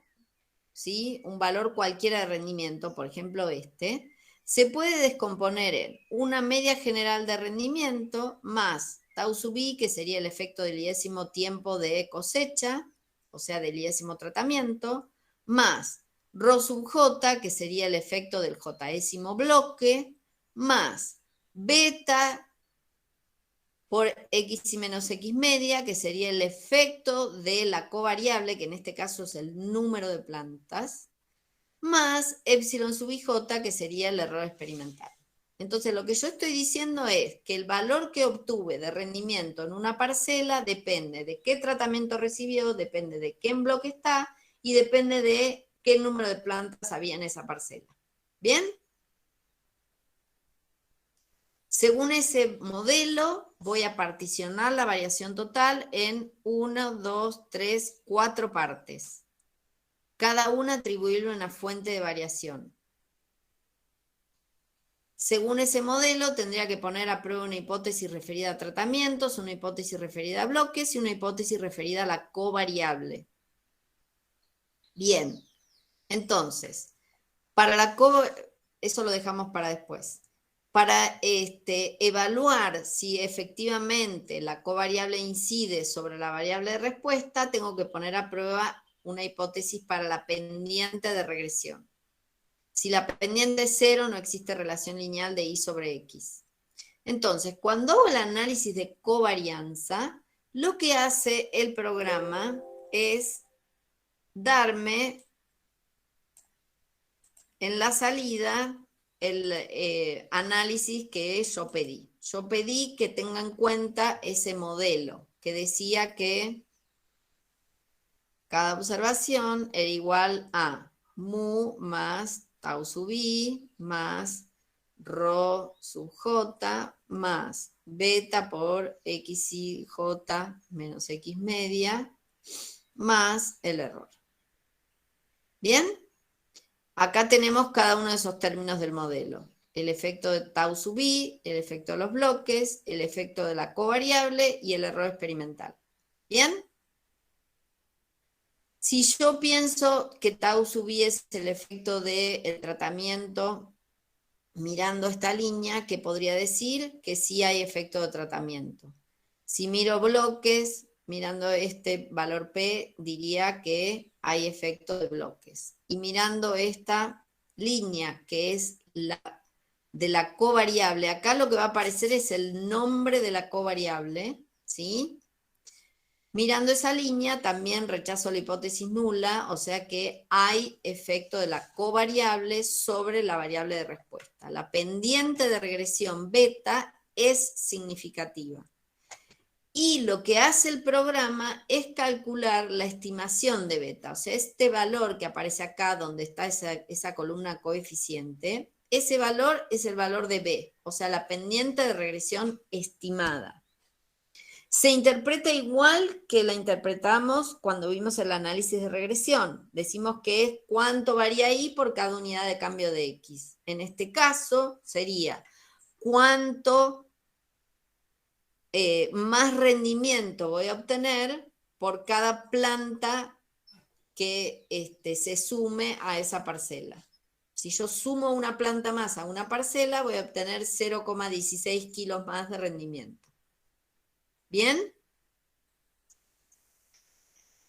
¿sí? Un valor cualquiera de rendimiento, por ejemplo este, se puede descomponer en una media general de rendimiento más tau sub i, que sería el efecto del iésimo tiempo de cosecha, o sea, del iésimo tratamiento, más rho sub j, que sería el efecto del jésimo bloque, más beta por x y menos x media, que sería el efecto de la covariable, que en este caso es el número de plantas, más epsilon sub ij, que sería el error experimental. Entonces, lo que yo estoy diciendo es que el valor que obtuve de rendimiento en una parcela depende de qué tratamiento recibió, depende de qué en bloque está y depende de qué número de plantas había en esa parcela. ¿Bien? Según ese modelo, voy a particionar la variación total en 1, 2, 3, 4 partes. Cada una atribuirle una fuente de variación. Según ese modelo, tendría que poner a prueba una hipótesis referida a tratamientos, una hipótesis referida a bloques y una hipótesis referida a la covariable. Bien, entonces, eso lo dejamos para después. Para evaluar si efectivamente la covariable incide sobre la variable de respuesta, tengo que poner a prueba una hipótesis para la pendiente de regresión. Si la pendiente es 0, no existe relación lineal de y sobre x. Entonces, cuando hago el análisis de covarianza, lo que hace el programa es darme en la salida el análisis que yo pedí. Yo pedí que tenga en cuenta ese modelo que decía que cada observación era igual a mu más tau sub i más rho sub j más beta por x y j menos x media más el error. ¿Bien? Acá tenemos cada uno de esos términos del modelo. El efecto de tau sub i, el efecto de los bloques, el efecto de la covariable y el error experimental. ¿Bien? Si yo pienso que tau sub i es el efecto del tratamiento, mirando esta línea, ¿qué podría decir? Que sí hay efecto de tratamiento. Si miro bloques, mirando este valor P, diría que hay efecto de bloques. Y mirando esta línea, que es la de la covariable, acá lo que va a aparecer es el nombre de la covariable, ¿sí? Mirando esa línea, también rechazo la hipótesis nula, o sea que hay efecto de la covariable sobre la variable de respuesta. La pendiente de regresión beta es significativa. Y lo que hace el programa es calcular la estimación de beta. O sea, este valor que aparece acá, donde está esa columna coeficiente, ese valor es el valor de B, o sea, la pendiente de regresión estimada. Se interpreta igual que la interpretamos cuando vimos el análisis de regresión. Decimos que es cuánto varía y por cada unidad de cambio de X. En este caso sería cuánto más rendimiento voy a obtener por cada planta que se sume a esa parcela. Si yo sumo una planta más a una parcela, voy a obtener 0,16 kilos más de rendimiento. ¿Bien?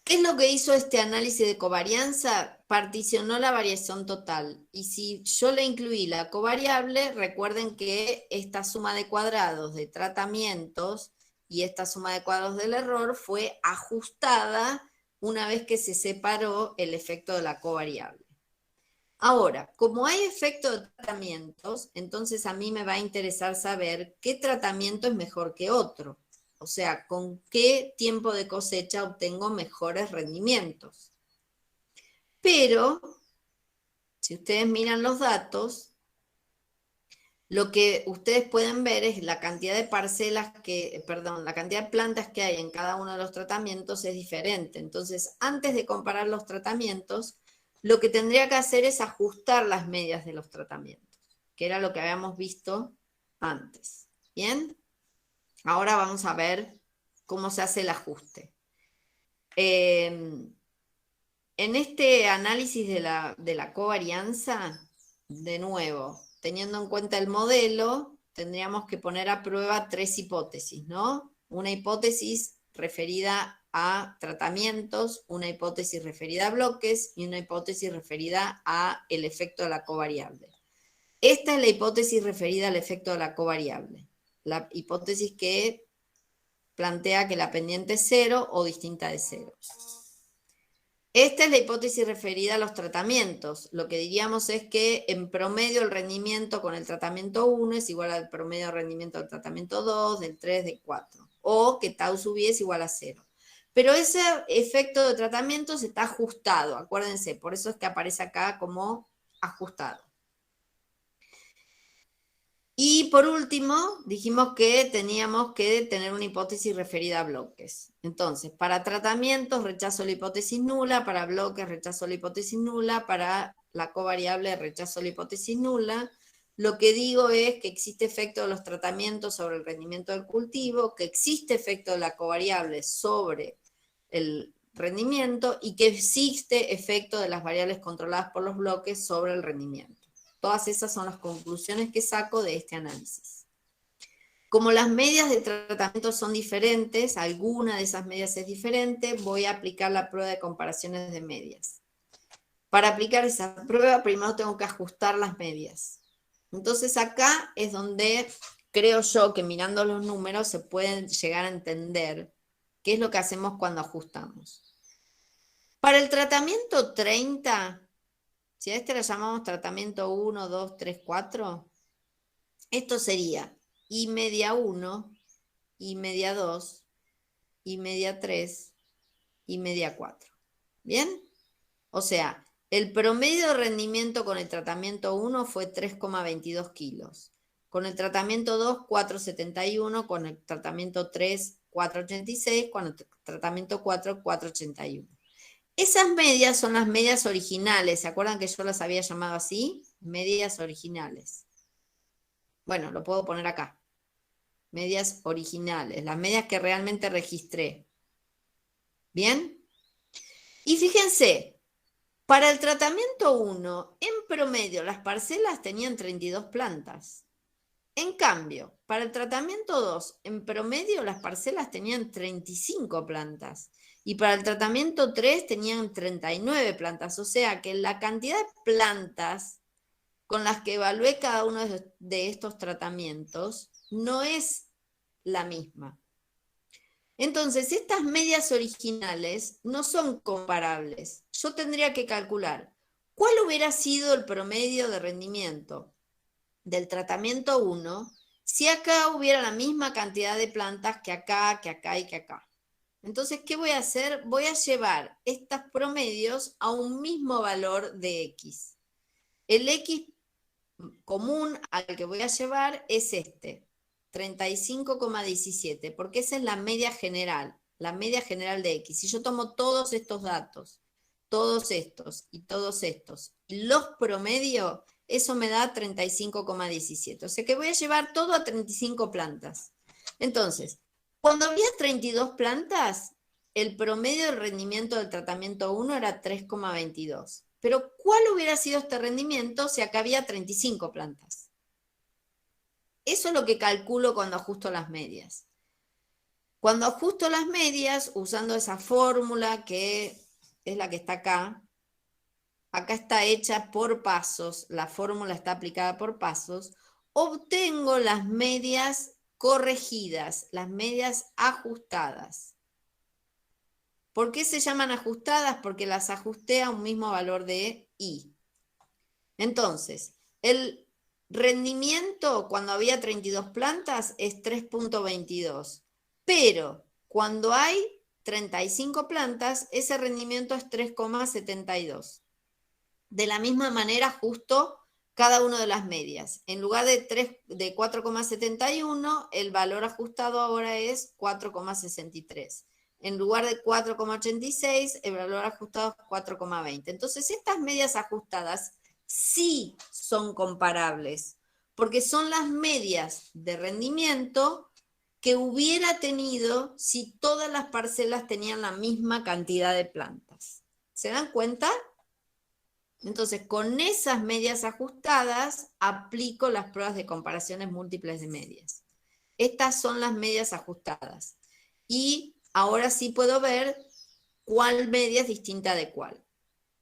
¿Qué es lo que hizo este análisis de covarianza? Particionó la variación total. Y si yo le incluí la covariable, recuerden que esta suma de cuadrados de tratamientos y esta suma de cuadrados del error fue ajustada una vez que se separó el efecto de la covariable. Ahora, como hay efecto de tratamientos, entonces a mí me va a interesar saber qué tratamiento es mejor que otro. O sea, con qué tiempo de cosecha obtengo mejores rendimientos. Pero, si ustedes miran los datos, lo que ustedes pueden ver es la cantidad de parcelas la cantidad de plantas que hay en cada uno de los tratamientos es diferente. Entonces, antes de comparar los tratamientos, lo que tendría que hacer es ajustar las medias de los tratamientos, que era lo que habíamos visto antes. ¿Bien? Ahora vamos a ver cómo se hace el ajuste. En este análisis de la covarianza, de nuevo, teniendo en cuenta el modelo, tendríamos que poner a prueba 3 hipótesis, ¿no? Una hipótesis referida a tratamientos, una hipótesis referida a bloques y una hipótesis referida a el efecto de la covariable. Esta es la hipótesis referida al efecto de la covariable. La hipótesis que plantea que la pendiente es 0 o distinta de 0. Esta es la hipótesis referida a los tratamientos. Lo que diríamos es que en promedio el rendimiento con el tratamiento 1 es igual al promedio de rendimiento del tratamiento 2, del 3, del 4. O que tau sub i es igual a 0. Pero ese efecto de tratamientos está ajustado, acuérdense, por eso es que aparece acá como ajustado. Y por último, dijimos que teníamos que tener una hipótesis referida a bloques. Entonces, para tratamientos rechazo la hipótesis nula, para bloques rechazo la hipótesis nula, para la covariable rechazo la hipótesis nula. Lo que digo es que existe efecto de los tratamientos sobre el rendimiento del cultivo, que existe efecto de la covariable sobre el rendimiento y que existe efecto de las variables controladas por los bloques sobre el rendimiento. Todas esas son las conclusiones que saco de este análisis. Como las medias de tratamiento son diferentes, alguna de esas medias es diferente, voy a aplicar la prueba de comparaciones de medias. Para aplicar esa prueba, primero tengo que ajustar las medias. Entonces acá es donde creo yo que mirando los números se pueden llegar a entender qué es lo que hacemos cuando ajustamos. Para el tratamiento 30, si a este lo llamamos tratamiento 1, 2, 3, 4, esto sería I media 1, I media 2, I media 3, I media 4. ¿Bien? O sea, el promedio de rendimiento con el tratamiento 1 fue 3,22 kilos. Con el tratamiento 2, 4,71. Con el tratamiento 3, 4,86. Con el tratamiento 4, 4,81. Esas medias son las medias originales. ¿Se acuerdan que yo las había llamado así? Medias originales. Bueno, lo puedo poner acá. Medias originales, las medias que realmente registré. ¿Bien? Y fíjense, para el tratamiento 1, en promedio las parcelas tenían 32 plantas. En cambio, para el tratamiento 2, en promedio las parcelas tenían 35 plantas. Y para el tratamiento 3 tenían 39 plantas. O sea que la cantidad de plantas con las que evalué cada uno de estos tratamientos no es la misma. Entonces, estas medias originales no son comparables. Yo tendría que calcular cuál hubiera sido el promedio de rendimiento del tratamiento 1 si acá hubiera la misma cantidad de plantas que acá y que acá. Entonces, ¿qué voy a hacer? Voy a llevar estos promedios a un mismo valor de X. El X común al que voy a llevar es este, 35,17, porque esa es la media general de X. Si yo tomo todos estos datos, todos estos y todos estos, los promedio, eso me da 35,17. O sea que voy a llevar todo a 35 plantas. Entonces, cuando había 32 plantas, el promedio del rendimiento del tratamiento 1 era 3,22. Pero ¿cuál hubiera sido este rendimiento si acá había 35 plantas? Eso es lo que calculo cuando ajusto las medias. Cuando ajusto las medias, usando esa fórmula que es la que está acá, acá está hecha por pasos, la fórmula está aplicada por pasos, obtengo las medias corregidas, las medias ajustadas. ¿Por qué se llaman ajustadas? Porque las ajusté a un mismo valor de I. Entonces, el rendimiento cuando había 32 plantas es 3,22. Pero cuando hay 35 plantas, ese rendimiento es 3,72. De la misma manera, justo cada una de las medias. En lugar de 4,71, el valor ajustado ahora es 4,63. En lugar de 4,86, el valor ajustado es 4,20. Entonces, estas medias ajustadas sí son comparables, porque son las medias de rendimiento que hubiera tenido si todas las parcelas tenían la misma cantidad de plantas. ¿Se dan cuenta? Entonces, con esas medias ajustadas, aplico las pruebas de comparaciones múltiples de medias. Estas son las medias ajustadas. Y ahora sí puedo ver cuál media es distinta de cuál.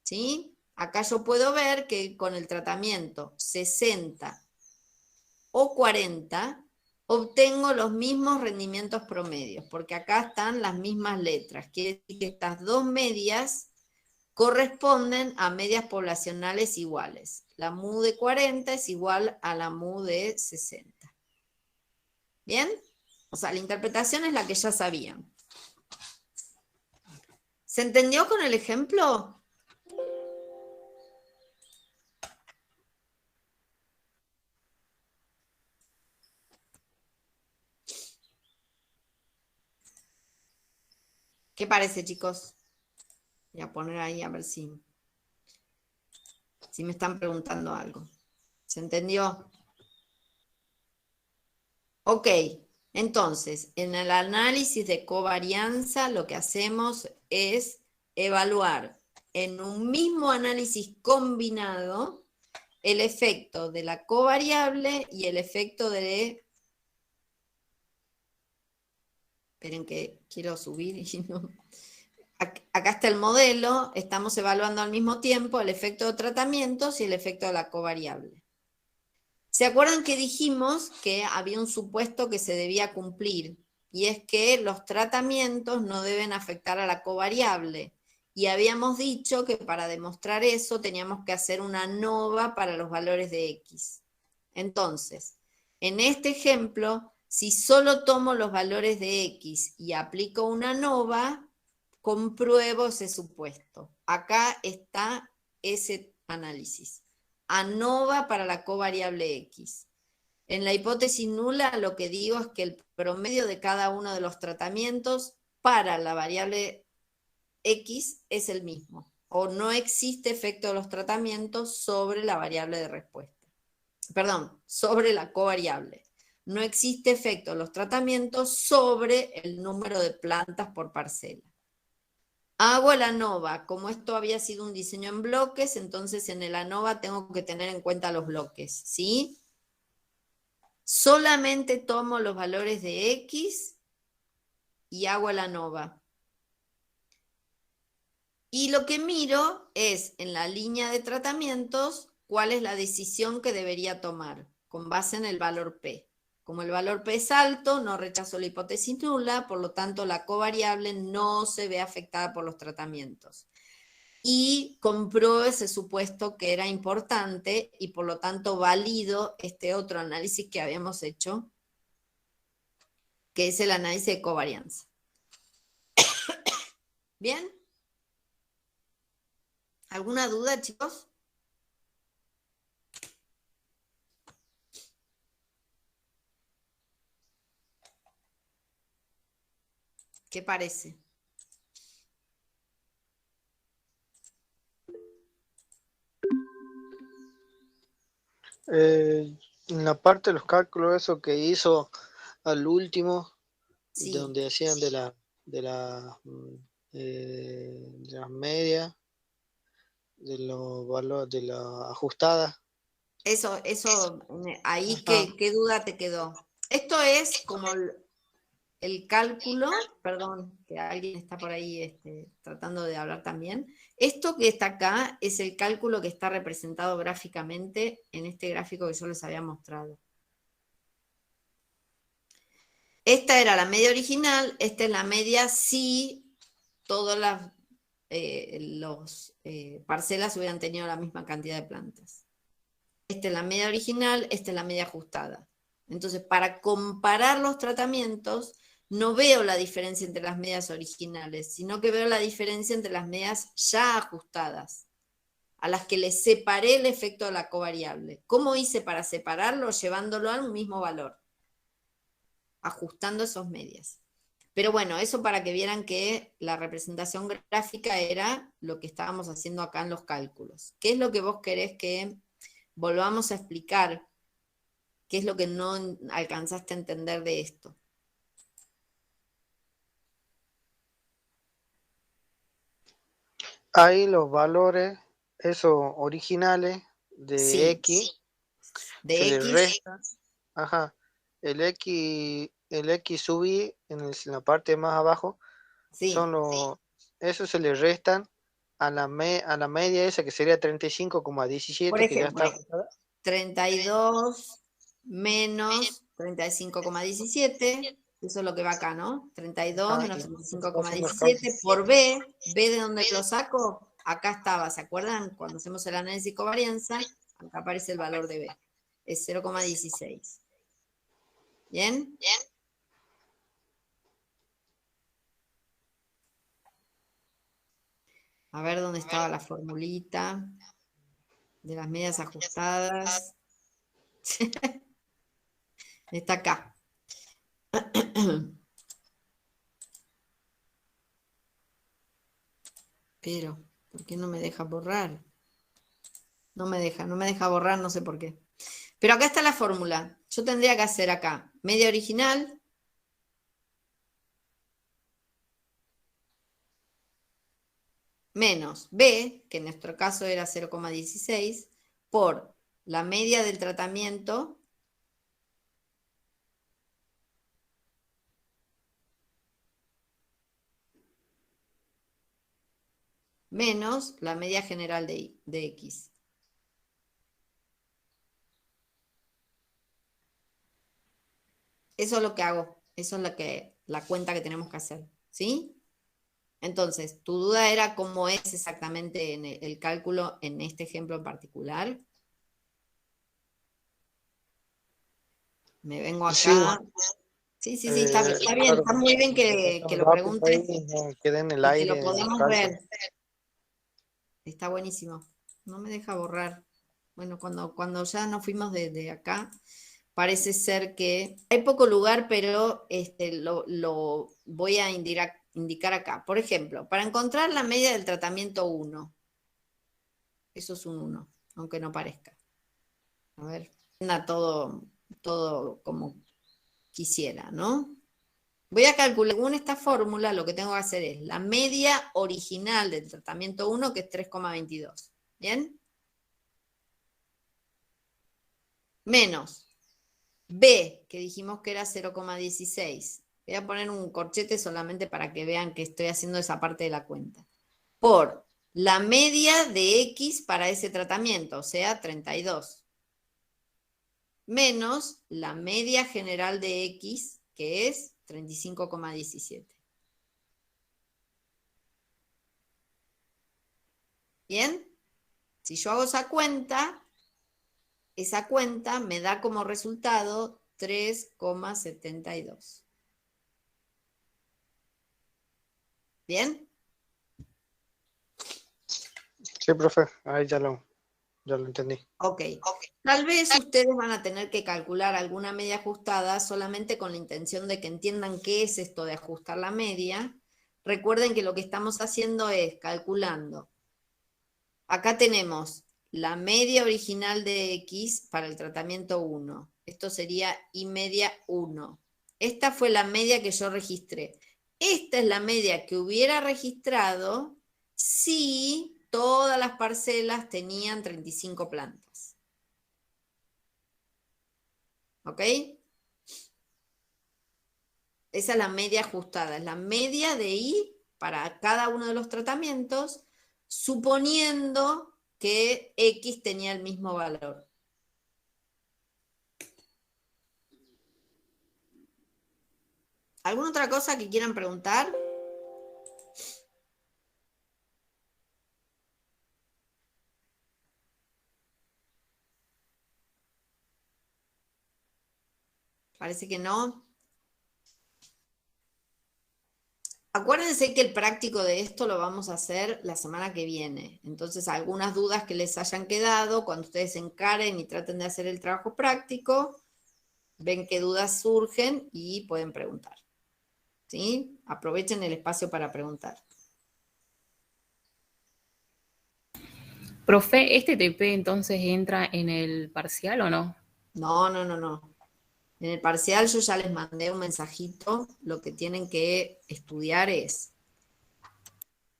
¿Sí? Acá yo puedo ver que con el tratamiento 60 o 40 obtengo los mismos rendimientos promedios, porque acá están las mismas letras. Quiere decir que estas dos medias corresponden a medias poblacionales iguales. La mu de 40 es igual a la mu de 60. ¿Bien? O sea, la interpretación es la que ya sabían. ¿Se entendió con el ejemplo? ¿Qué parece, chicos? Voy a poner ahí a ver si me están preguntando algo. ¿Se entendió? Ok, entonces, en el análisis de covarianza lo que hacemos es evaluar en un mismo análisis combinado el efecto de la covariable y el efecto de... Esperen que quiero subir y no... Acá está el modelo, estamos evaluando al mismo tiempo el efecto de tratamientos y el efecto de la covariable. ¿Se acuerdan que dijimos que había un supuesto que se debía cumplir? Y es que los tratamientos no deben afectar a la covariable. Y habíamos dicho que para demostrar eso teníamos que hacer una ANOVA para los valores de X. Entonces, en este ejemplo, si solo tomo los valores de X y aplico una ANOVA, compruebo ese supuesto. Acá está ese análisis. ANOVA para la covariable X. En la hipótesis nula lo que digo es que el promedio de cada uno de los tratamientos para la variable X es el mismo, o no existe efecto de los tratamientos sobre la variable de respuesta. Perdón, sobre la covariable. No existe efecto de los tratamientos sobre el número de plantas por parcela. Hago el ANOVA. Como esto había sido un diseño en bloques, entonces en el ANOVA tengo que tener en cuenta los bloques, ¿sí? Solamente tomo los valores de X y hago el ANOVA. Y lo que miro es en la línea de tratamientos cuál es la decisión que debería tomar con base en el valor P. Como el valor P es alto, no rechazo la hipótesis nula, por lo tanto la covariable no se ve afectada por los tratamientos. Y compruebo ese supuesto que era importante y por lo tanto valido este otro análisis que habíamos hecho, que es el análisis de covarianza. ¿Bien? ¿Alguna duda, chicos? ¿Qué parece?
En la parte de los cálculos, eso que hizo al último,
Sí,
donde hacían de las medias, de los valores, de la ajustada.
eso, ahí
Ajá.
¿qué duda te quedó? Esto es como el cálculo, perdón, que alguien está por ahí tratando de hablar también. Esto que está acá es el cálculo que está representado gráficamente en este gráfico que yo les había mostrado. Esta era la media original, esta es la media si todas las parcelas hubieran tenido la misma cantidad de plantas. Esta es la media original, esta es la media ajustada. Entonces, para comparar los tratamientos, no veo la diferencia entre las medias originales, sino que veo la diferencia entre las medias ya ajustadas, a las que les separé el efecto de la covariable. ¿Cómo hice para separarlo? Llevándolo a un mismo valor, ajustando esos medias. Pero bueno, eso para que vieran que la representación gráfica era lo que estábamos haciendo acá en los cálculos. ¿Qué es lo que vos querés que volvamos a explicar? ¿Qué es lo que no alcanzaste a entender de esto?
Ahí los valores, esos originales de
Sí,
X,
de
se le
X,
resta, ajá, el X sub I en la parte más abajo,
sí,
eso se le restan a la media esa que sería
por
35,17 que ya está
ejemplo,
ajustada.
32 menos 35,17, eso es lo que va acá, ¿no? 32
Ajá,
menos
y se está haciendo el
35,17 por B, ¿B de dónde lo saco? Acá estaba, ¿se acuerdan? Cuando hacemos el análisis de covarianza, acá aparece el valor de B, es 0,16. ¿Bien? A ver dónde estaba la formulita de las medias ajustadas. Está acá. Pero, ¿por qué no me deja borrar? No me deja borrar, no sé por qué. Pero acá está la fórmula. Yo tendría que hacer acá media original menos B, que en nuestro caso era 0,16, por la media del tratamiento menos la media general de X. Eso es lo que hago. Eso es la cuenta que tenemos que hacer. ¿Sí? Entonces, tu duda era cómo es exactamente en el cálculo en este ejemplo en particular. Me vengo
Sí,
acá. Sí, sí, sí, está bien,
claro,
está muy bien que
son
lo
datos ahí
preguntes
no queden en el
y que lo
aire en el
podamos
cálculo.
ver. Está buenísimo. No me deja borrar. Bueno, cuando ya nos fuimos de acá, parece ser que hay poco lugar, pero lo voy a indicar acá. Por ejemplo, para encontrar la media del tratamiento 1, eso es un 1, aunque no parezca. A ver, anda todo como quisiera, ¿no? Voy a calcular, según esta fórmula, lo que tengo que hacer es la media original del tratamiento 1, que es 3,22. ¿Bien? Menos B, que dijimos que era 0,16. Voy a poner un corchete solamente para que vean que estoy haciendo esa parte de la cuenta. Por la media de X para ese tratamiento, o sea, 32. Menos la media general de X, que es 35,17. ¿Bien? Si yo hago esa cuenta me da como resultado 3,72. ¿Bien?
Sí, profe, ahí ya lo entendí.
Ok. Tal vez ustedes van a tener que calcular alguna media ajustada solamente con la intención de que entiendan qué es esto de ajustar la media. Recuerden que lo que estamos haciendo es calculando. Acá tenemos la media original de X para el tratamiento 1. Esto sería I media 1. Esta fue la media que yo registré. Esta es la media que hubiera registrado si todas las parcelas tenían 35 plantas. ¿Ok? Esa es la media ajustada, es la media de I para cada uno de los tratamientos, suponiendo que X tenía el mismo valor. ¿Alguna otra cosa que quieran preguntar? Parece que no. Acuérdense que el práctico de esto lo vamos a hacer la semana que viene. Entonces, algunas dudas que les hayan quedado, cuando ustedes encaren y traten de hacer el trabajo práctico, ven qué dudas surgen y pueden preguntar. ¿Sí? Aprovechen el espacio para preguntar.
Profe, ¿este TP entonces entra en el parcial o no?
No. En el parcial yo ya les mandé un mensajito. Lo que tienen que estudiar es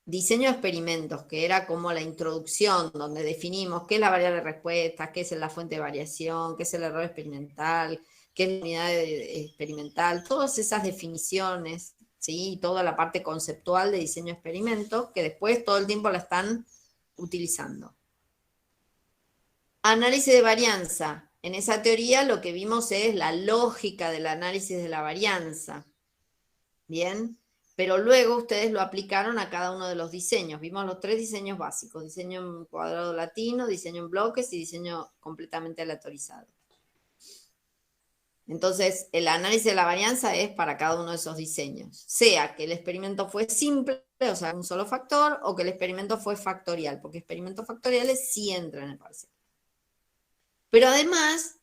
diseño de experimentos, que era como la introducción, donde definimos qué es la variable de respuesta, qué es la fuente de variación, qué es el error experimental, qué es la unidad experimental, todas esas definiciones, ¿sí? Y toda la parte conceptual de diseño de experimentos, que después todo el tiempo la están utilizando. Análisis de varianza. En esa teoría lo que vimos es la lógica del análisis de la varianza. Bien, pero luego ustedes lo aplicaron a cada uno de los diseños. Vimos los 3 diseños básicos: diseño en cuadrado latino, diseño en bloques y diseño completamente aleatorizado. Entonces, el análisis de la varianza es para cada uno de esos diseños. Sea que el experimento fue simple, o sea, un solo factor, o que el experimento fue factorial, porque experimentos factoriales sí entran en el parcial. Pero además,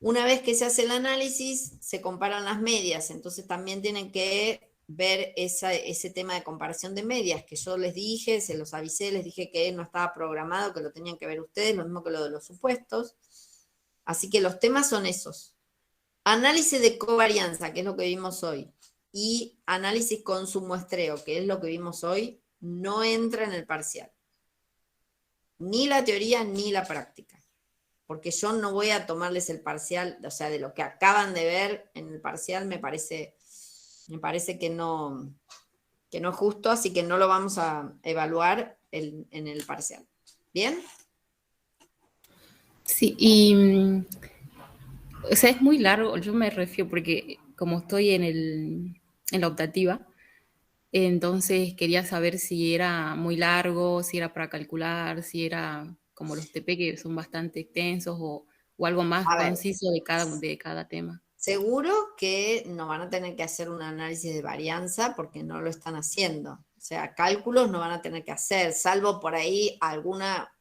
una vez que se hace el análisis, se comparan las medias, entonces también tienen que ver ese tema de comparación de medias, que yo les dije, se los avisé, les dije que no estaba programado, que lo tenían que ver ustedes, lo mismo que lo de los supuestos. Así que los temas son esos. Análisis de covarianza, que es lo que vimos hoy, y análisis con su muestreo, que es lo que vimos hoy, no entra en el parcial. Ni la teoría ni la práctica. Porque yo no voy a tomarles el parcial, o sea, de lo que acaban de ver en el parcial me parece que no es justo, así que no lo vamos a evaluar en el parcial. ¿Bien?
Sí, y o sea, es muy largo, yo me refiero porque como estoy en la optativa, entonces quería saber si era muy largo, si era para calcular, si era como los TP que son bastante extensos o algo más
A ver,
conciso de cada tema.
seguro que no van a tener que hacer un análisis de varianza porque no lo están haciendo. O sea, cálculos no van a tener que hacer, salvo por ahí alguna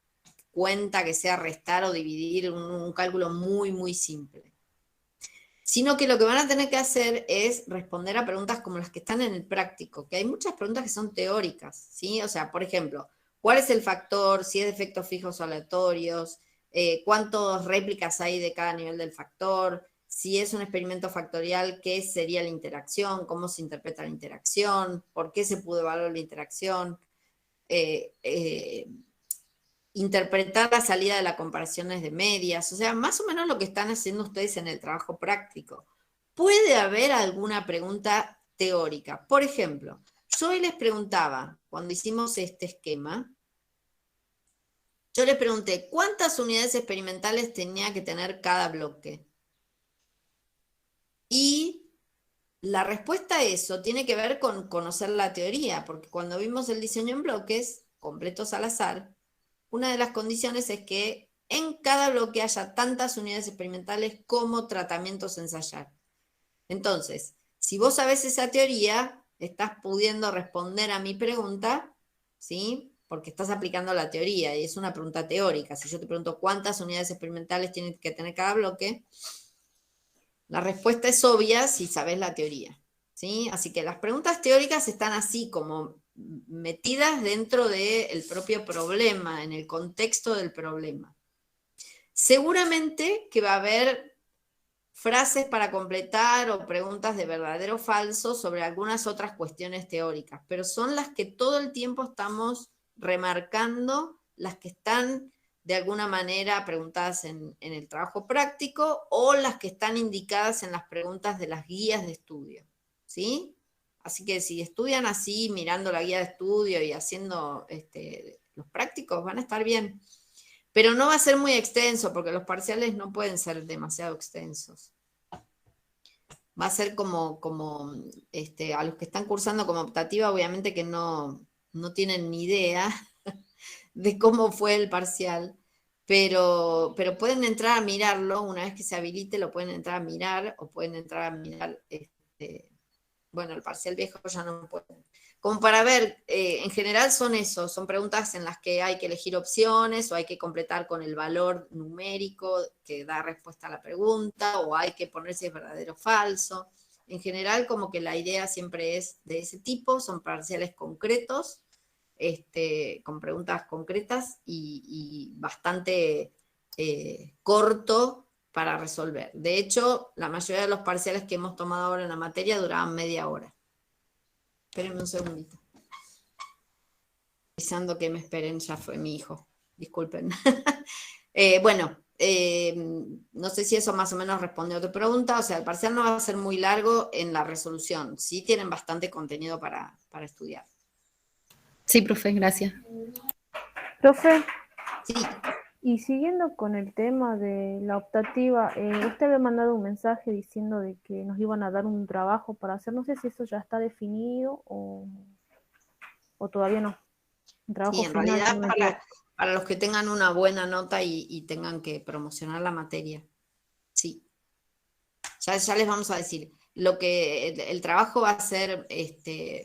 cuenta que sea restar o dividir, un cálculo muy, muy simple. Sino que lo que van a tener que hacer es responder a preguntas como las que están en el práctico, que hay muchas preguntas que son teóricas, ¿sí? O sea, por ejemplo, ¿cuál es el factor? Si es de efectos fijos o aleatorios, ¿cuántas réplicas hay de cada nivel del factor? si es un experimento factorial, qué sería la interacción, cómo se interpreta la interacción, por qué se pudo evaluar la interacción, interpretar la salida de las comparaciones de medias, o sea, más o menos lo que están haciendo ustedes en el trabajo práctico. Puede haber alguna pregunta teórica. Por ejemplo, yo hoy les preguntaba, cuando hicimos este esquema, yo les pregunté, ¿cuántas unidades experimentales tenía que tener cada bloque? Y la respuesta a eso tiene que ver con conocer la teoría, porque cuando vimos el diseño en bloques, completos al azar, una de las condiciones es que en cada bloque haya tantas unidades experimentales como tratamientos a ensayar. Entonces, si vos sabés esa teoría, estás pudiendo responder a mi pregunta, ¿sí? Porque estás aplicando la teoría y es una pregunta teórica. Si yo te pregunto cuántas unidades experimentales tiene que tener cada bloque, la respuesta es obvia si sabés la teoría, ¿sí? Así que las preguntas teóricas están así como metidas dentro del propio problema, en el contexto del problema. Seguramente que va a haber frases para completar o preguntas de verdadero o falso sobre algunas otras cuestiones teóricas, pero son las que todo el tiempo estamos remarcando, las que están de alguna manera preguntadas en el trabajo práctico o las que están indicadas en las preguntas de las guías de estudio, ¿sí? Así que si estudian así, mirando la guía de estudio y haciendo los prácticos, van a estar bien. Pero no va a ser muy extenso, porque los parciales no pueden ser demasiado extensos. Va a ser como a los que están cursando como optativa, obviamente que no tienen ni idea de cómo fue el parcial, pero pueden entrar a mirarlo, una vez que se habilite lo pueden entrar a mirar, o pueden entrar a mirar, bueno, el parcial viejo ya no pueden. Como para ver, en general son preguntas en las que hay que elegir opciones, o hay que completar con el valor numérico que da respuesta a la pregunta, o hay que poner si es verdadero o falso. En general, como que la idea siempre es de ese tipo, son parciales concretos, con preguntas concretas y bastante corto para resolver. De hecho, la mayoría de los parciales que hemos tomado ahora en la materia duraban media hora. Espérenme un segundito. Avisando que me esperen, ya fue mi hijo. Disculpen. Bueno, no sé si eso más o menos respondió a tu pregunta. O sea, el parcial no va a ser muy largo en la resolución. Sí tienen bastante contenido para estudiar.
Sí, profe, gracias.
Profe,
Sí.
y siguiendo con el tema de la optativa, usted había mandado un mensaje diciendo de que nos iban a dar un trabajo para hacer, no sé si eso ya está definido o todavía no. Un trabajo
Sí, en
final,
realidad
si no me equivoco.
para los que tengan una buena nota y tengan que promocionar la materia. Sí. Ya les vamos a decir. El trabajo va a ser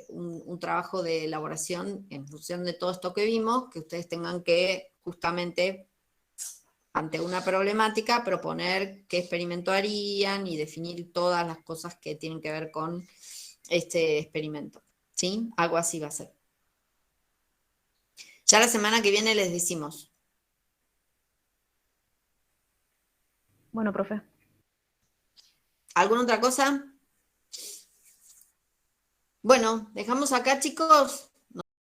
un trabajo de elaboración en función de todo esto que vimos, que ustedes tengan que justamente, ante una problemática, proponer qué experimento harían y definir todas las cosas que tienen que ver con este experimento. ¿Sí? Algo así va a ser. Ya la semana que viene les decimos.
Bueno, profe.
¿Alguna otra cosa? Bueno, dejamos acá, chicos.